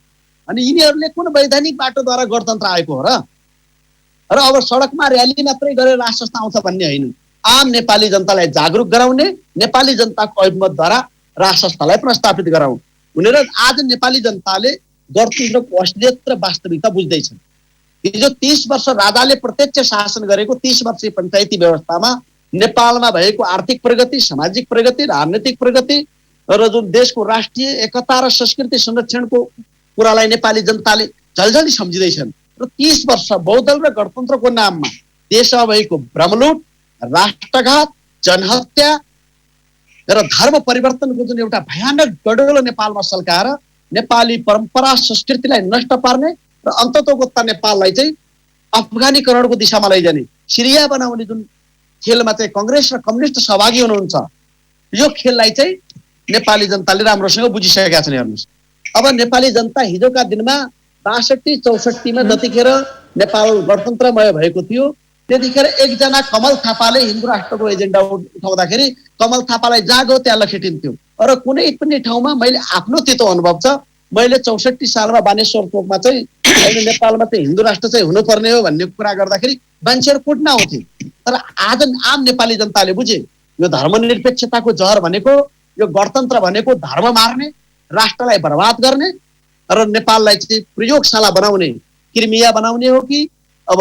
अनि यिनीहरूले कुन वैधानिक बाटोद्वारा गणतन्त्र आएको हो र अब सडकमा र्याली मात्रै गरेर राज संस्था आउँछ भन्ने होइन। आम नेपाली जनतालाई जागरुक गराउने, नेपाली जनताको अभिमतद्वारा राज संस्थालाई पुनर्स्थापित गराउँ भनेर आज नेपाली जनताले गणतन्त्रको असलियत र वास्तविकता बुझ्दैछन्। हिजो 30 वर्ष राजाले प्रत्यक्ष शासन गरेको 30 वर्षीय पञ्चायती व्यवस्थामा नेपालमा भएको आर्थिक प्रगति, सामाजिक प्रगति, राजनीतिक प्रगति र जुन देशको राष्ट्रिय एकता र संस्कृति संरक्षणको कुरालाई नेपाली जनताले झल्झली सम्झिँदैछन् र 30 वर्ष बहुदल र गणतन्त्रको नाममा देशमा भएको भ्रमलुट, राष्ट्रघात, जनहत्या र धर्म परिवर्तनको जुन एउटा भयानक गडोलो नेपालमा सल्काएर नेपाली परम्परा संस्कृतिलाई नष्ट पार्ने र अन्ततोगत्ता नेपाललाई चाहिँ अफगानीकरणको दिशामा लैजाने, सिरिया बनाउने जुन खेलमा चाहिँ कांग्रेस र कम्युनिस्ट सहभागी हुनुहुन्छ, यो खेललाई चाहिँ नेपाली जनताले राम्रोसँग बुझिसकेका छन्। हेर्नुहोस्, अब नेपाली जनता हिजोका दिनमा 62-64 मा जतिखेर नेपाल गणतन्त्रमय भएको थियो, त्यतिखेर एकजना कमल थापाले हिन्दू राष्ट्रको एजेन्डा उठाउँदाखेरि कमल थापालाई जागो त्यहाँ लखेटिन्थ्यो। र कुनै पनि ठाउँमा मैले आफ्नो त्यस्तो अनुभव छ, मैले 64 सालमा बानेश्वर टोकमा चाहिँ अहिले नेपालमा चाहिँ हिन्दू राष्ट्र चाहिँ हुनुपर्ने हो भन्ने कुरा गर्दाखेरि मान्छेहरू कुट्न आउँथे। तर आज आम नेपाली जनताले बुझे यो धर्मनिरपेक्षताको जहर भनेको, यो गणतन्त्र भनेको धर्म मार्ने, राष्ट्रलाई बर्बाद गर्ने र नेपाललाई चाहिँ प्रयोगशाला बनाउने, क्रिमिया बनाउने हो कि अब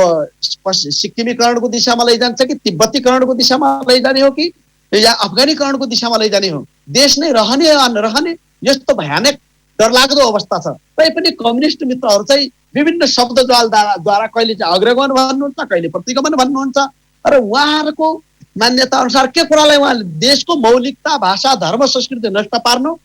सिक्किमीकरणको दिशामा लैजान्छ कि तिब्बतीकरणको दिशामा लैजाने हो कि या अफगानीकरणको दिशामा लैजाने हो। देश नै रहने या नरहने यस्तो भयानक डरलाग्दो अवस्था छ। तैपनि कम्युनिस्ट मित्रहरू चाहिँ विभिन्न शब्दजालद्वारा कहिले चाहिँ अग्रगमन भन्नुहुन्छ, कहिले प्रतिगमन भन्नुहुन्छ र उहाँहरूको मान्यता अनुसार के कुरालाई उहाँले देशको मौलिकता, भाषा, धर्म, संस्कृति नष्ट पार्नु,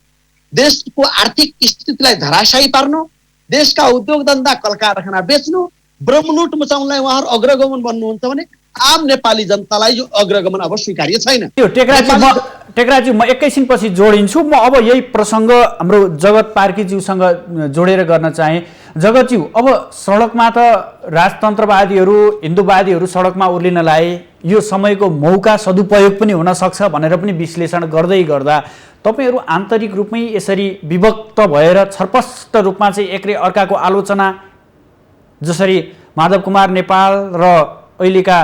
देशको आर्थिक स्थितिलाई धराशायी पार्नु, देशका उद्योग धन्दा, कल कारखाना बेच्नु, ब्रह्मलुट मचाउनलाई उहाँहरू अग्रगमन भन्नुहुन्छ भने आम नेपाली जनतालाई यो अग्रगमन अब स्वीकार्य छैन। टेक्राजी म एकैछिनपछि जोडिन्छु। म अब यही प्रसङ्ग हाम्रो जगत पार्कीज्यूसँग जोडेर गर्न चाहे। जगतज्यू, अब सडकमा त राजतन्त्रवादीहरू, हिन्दूवादीहरू सडकमा उर्लिन लाए, यो समयको मौका सदुपयोग पनि हुन सक्छ भनेर पनि विश्लेषण गर्दै गर्दा तपाईहरू आन्तरिक रूपमै यसरी विभक्त भएर छरपष्ट रूपमा चाहिँ एकले अर्काको आलोचना, जसरी माधव कुमार नेपाल र अहिलेका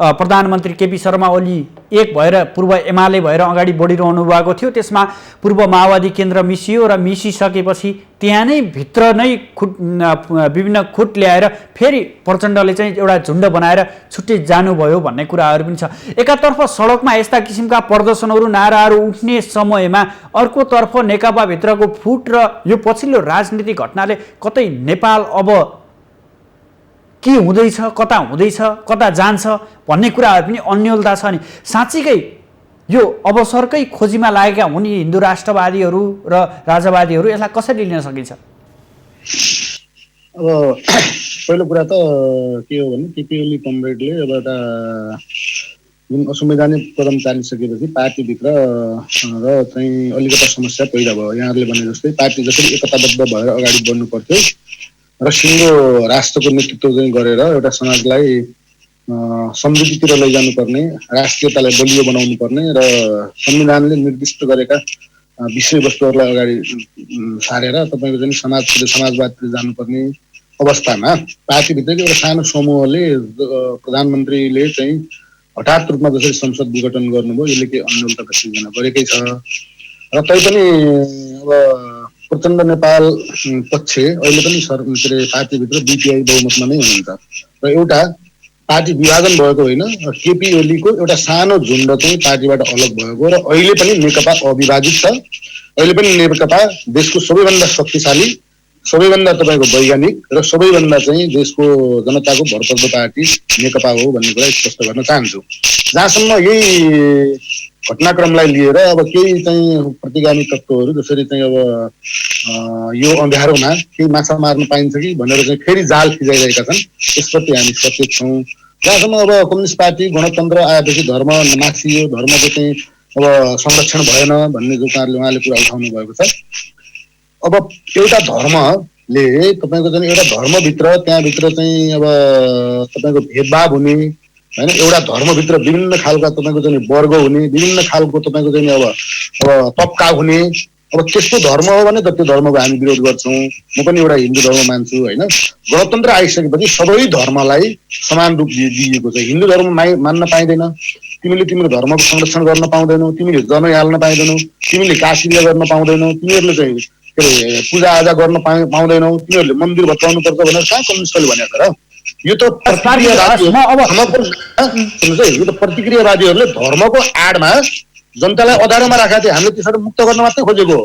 प्रधानमन्त्री केपी शर्मा ओली एक भएर पूर्व एमाले भएर अगाडि बढिरहनु भएको थियो, त्यसमा पूर्व माओवादी केन्द्र मिसियो र मिसिसकेपछि त्यहाँ नै भित्र नै विभिन्न खुट ल्याएर फेरि प्रचण्डले चाहिँ एउटा झुन्ड बनाएर छुट्टै जानुभयो भन्ने कुराहरू पनि छ। एकातर्फ सडकमा यस्ता किसिमका प्रदर्शनहरू, नाराहरू उठ्ने समयमा अर्कोतर्फ नेकपाभित्रको फुट र यो पछिल्लो राजनीतिक घटनाले कतै नेपाल अब के हुँदैछ, कता हुँदैछ, कता जान्छ भन्ने कुराहरू पनि अन्यलता छ। नि साँच्चीकै यो अवसरकै खोजीमा लागेका हुन् यी हिन्दू राष्ट्रवादीहरू र राजावादीहरू, यसलाई कसरी लिन सकिन्छ? अब पहिलो कुरा त के हो भने केपी ओली कमरेडले अब एउटा जुन असंवैधानिक कदम चालिसकेपछि पार्टीभित्र र चाहिँ अलिकता समस्या पैदा भयो। यहाँहरूले भने जस्तै पार्टी जसरी एकताबद्ध भएर अगाडि बढ्नु पर्थ्यो र सिङ्गो राष्ट्रको नेतृत्व चाहिँ गरेर एउटा समाजलाई समृद्धितिर लैजानुपर्ने, राष्ट्रियतालाई बलियो बनाउनु पर्ने र संविधानले निर्दिष्ट गरेका विषयवस्तुहरूलाई अगाडि सारेर तपाईँको चाहिँ समाजवादतिर जानुपर्ने अवस्थामा पार्टीभित्रको एउटा सानो समूहले प्रधानमन्त्रीले चाहिँ हठात रूपमा जसरी संसद विघटन गर्नुभयो, यसले केही अन्यलताको सिर्जना गरेकै छ। र तैपनि अब प्रचण्ड नेपाल पक्ष अहिले पनि पार्टीभित्र बीपीआई बहुमतमा नै हुनुहुन्छ र एउटा पार्टी विभाजन भएको होइन, केपी ओलीको एउटा सानो झुन्ड चाहिँ पार्टीबाट अलग भएको र अहिले पनि नेकपा अविभाजित छ। अहिले पनि नेकपा देशको सबैभन्दा शक्तिशाली, सबैभन्दा तपाईँको वैज्ञानिक र सबैभन्दा चाहिँ देशको जनताको भरपर्दो पार्टी नेकपा हो भन्ने कुरा स्पष्ट गर्न चाहन्छु। जहाँसम्म यही घटनाक्रमलाई लिएर अब केही चाहिँ प्रतिगामी तत्त्वहरू जसरी चाहिँ अब यो अँध्यारोमा केही माछा मार्न पाइन्छ कि भनेर चाहिँ फेरि जाल फिजाइरहेका छन्, यसप्रति हामी सचेत छौँ। जहाँसम्म अब कम्युनिस्ट पार्टी गणतन्त्र आएपछि धर्म मासियो, धर्मको चाहिँ अब संरक्षण भएन भन्ने जो उहाँले कुरा उठाउनु भएको छ। अब एउटा धर्मले तपाईँको चाहिँ एउटा धर्मभित्र त्यहाँभित्र चाहिँ अब तपाईँको भेदभाव हुने होइन, एउटा धर्मभित्र विभिन्न खालका तपाईँको चाहिँ वर्ग हुने, विभिन्न खालको तपाईँको चाहिँ अब तबका हुने, अब त्यस्तो धर्म हो भने त त्यो धर्मको हामी विरोध गर्छौँ। म पनि एउटा हिन्दू धर्म मान्छु होइन। गणतन्त्र आइसकेपछि सबै धर्मलाई समान रूप दिइएको छ। हिन्दू धर्म मान्न पाइँदैन, तिमीले तिम्रो धर्मको संरक्षण गर्न पाउँदैनौ, तिमीले जनै हाल्न पाइँदैनौ, तिमीले काशीले गर्न पाउँदैनौ, तिमीहरूले चाहिँ के अरे पूजाआजा गर्न पाउँदैनौ, तिमीहरूले मन्दिर भत्काउनु पर्छ भनेर कहाँ कम्युनिस्टले भनेको र? यो त प्रतिक्रियावादीहरूले धर्मको आडमा जनतालाई अधारोमा राखेका थिए। हामीले त्यसरी मुक्त गर्न मात्रै खोजेको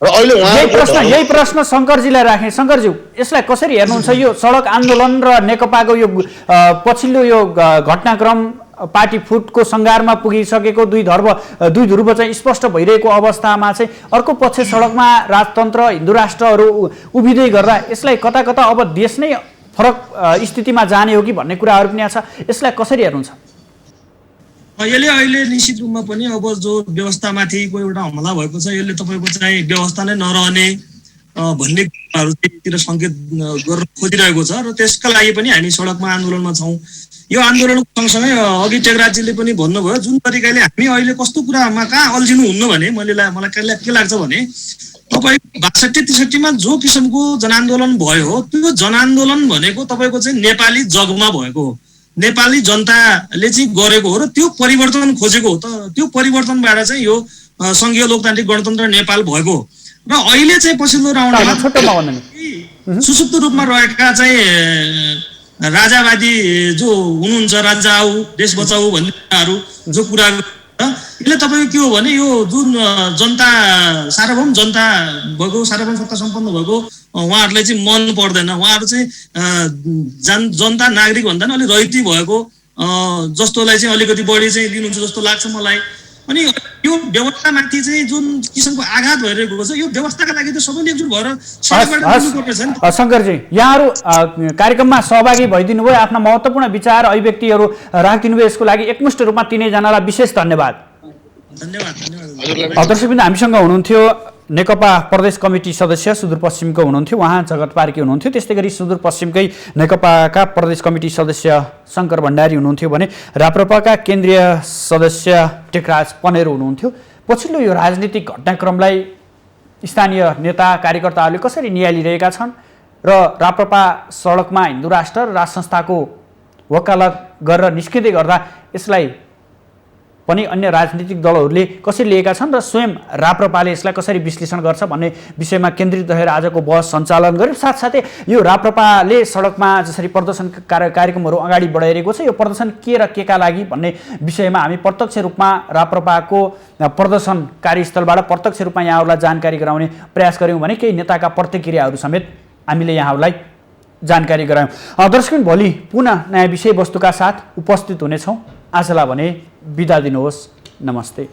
हो र अहिले यही प्रश्न शङ्करजीलाई राखेँ। शङ्करज्यू, यसलाई कसरी हेर्नुहुन्छ? यो सडक आन्दोलन र नेकपाको यो पछिल्लो यो घटनाक्रम पार्टी फुटको सङ्घारमा पुगिसकेको दुई ध्रुव चाहिँ स्पष्ट भइरहेको अवस्थामा चाहिँ अर्को पक्ष सडकमा राजतन्त्र हिन्दू राष्ट्रहरू उभिँदै गर्दा यसलाई कता कता अब देश नै फरक स्थितिमा जाने हो कि भन्ने कुराहरू पनि छ। यसलाई कसरी हेर्नुहुन्छ? यसले अहिले निश्चित रूपमा पनि अब जो व्यवस्थामाथिको एउटा हमला भएको छ, यसले तपाईँको चाहिँ व्यवस्था नै नरहने भन्ने कुराहरूतिर सङ्केत गर्न खोजिरहेको छ र त्यसका लागि पनि हामी सडकमा आन्दोलनमा छौँ। यो आन्दोलनको सँगसँगै अघि टेकराजजीले पनि भन्नुभयो जुन तरिकाले हामी अहिले कस्तो कुरामा कहाँ अल्झिनु हुन्न भने मलाई के लाग्छ भने तपाईँ 62-63 जो किसिमको जनआन्दोलन भयो त्यो जनआन्दोलन भनेको तपाईँको चाहिँ नेपाली जगमा भएको हो, नेपाली जनताले चाहिँ गरेको हो र त्यो परिवर्तन खोजेको हो। त्यो परिवर्तनबाट चाहिँ यो सङ्घीय लोकतान्त्रिक गणतन्त्र नेपाल भएको हो र अहिले चाहिँ पछिल्लो राउन्डमा सुसुप्त रूपमा रहेका चाहिँ राजावादी जो हुनुहुन्छ, राजा आऊ देश बचाऊ भन्ने कुराहरू जो कुरा यसले तपाईँको के हो भने यो जुन जनता सार्वभौम जनता भएको, सार्वभौम सत्ता सम्पन्न भएको उहाँहरूलाई चाहिँ मन पर्दैन। उहाँहरू चाहिँ जनता नागरिक भन्दा पनि अलिक रहिती भएको जस्तोलाई चाहिँ अलिकति बढी चाहिँ लिनुहुन्छ जस्तो लाग्छ मलाई। अनि यो व्यवस्थामाथि चाहिँ जुन किसिमको आघात भइरहेको छ यो व्यवस्थाका लागि त सबैले एकजुट भएर शङ्करजी, यहाँहरू कार्यक्रममा सहभागी भइदिनु भयो, आफ्ना महत्त्वपूर्ण विचार अभिव्यक्तिहरू राखिदिनु भयो, यसको लागि एकमुष्ट रूपमा तिनैजनालाई विशेष धन्यवाद। दर्शकवृन्द, हामीसँग हुनुहुन्थ्यो नेकपा प्रदेश कमिटी सदस्य सुदूरपश्चिमको हुनुहुन्थ्यो उहाँ जगत पार्की हुनुहुन्थ्यो। त्यस्तै गरी सुदूरपश्चिमकै नेकपाका प्रदेश कमिटी सदस्य शङ्कर भण्डारी हुनुहुन्थ्यो भने राप्रपाका केन्द्रीय सदस्य टेकराज पनेरो हुनुहुन्थ्यो। पछिल्लो यो राजनीतिक घटनाक्रमलाई स्थानीय नेता कार्यकर्ताहरूले कसरी नियालिरहेका छन् र राप्रपा सडकमा हिन्दू राष्ट्र र राज संस्थाको वकालत गरेर निस्किँदै गर्दा यसलाई पनि अन्य राजनीतिक दलहरूले कसरी लिएका छन् र स्वयं राप्रपाले यसलाई कसरी विश्लेषण गर्छ भन्ने विषयमा केन्द्रित रहेर आजको बहस सञ्चालन गर्यो। साथसाथै यो राप्रपाले सडकमा जसरी प्रदर्शन कार्यक्रमहरू अगाडि बढाइरहेको छ, यो प्रदर्शन के र केका लागि भन्ने विषयमा हामी प्रत्यक्ष रूपमा राप्रपाको प्रदर्शन कार्यस्थलबाट प्रत्यक्ष रूपमा यहाँहरूलाई जानकारी गराउने प्रयास गऱ्यौँ भने केही नेताका प्रतिक्रियाहरू समेत हामीले यहाँहरूलाई जानकारी गरायौँ। दर्शक, भोलि पुनः नयाँ विषयवस्तुका साथ उपस्थित हुनेछौँ। आजलाई भने बिदा दिनुहोस्। नमस्ते।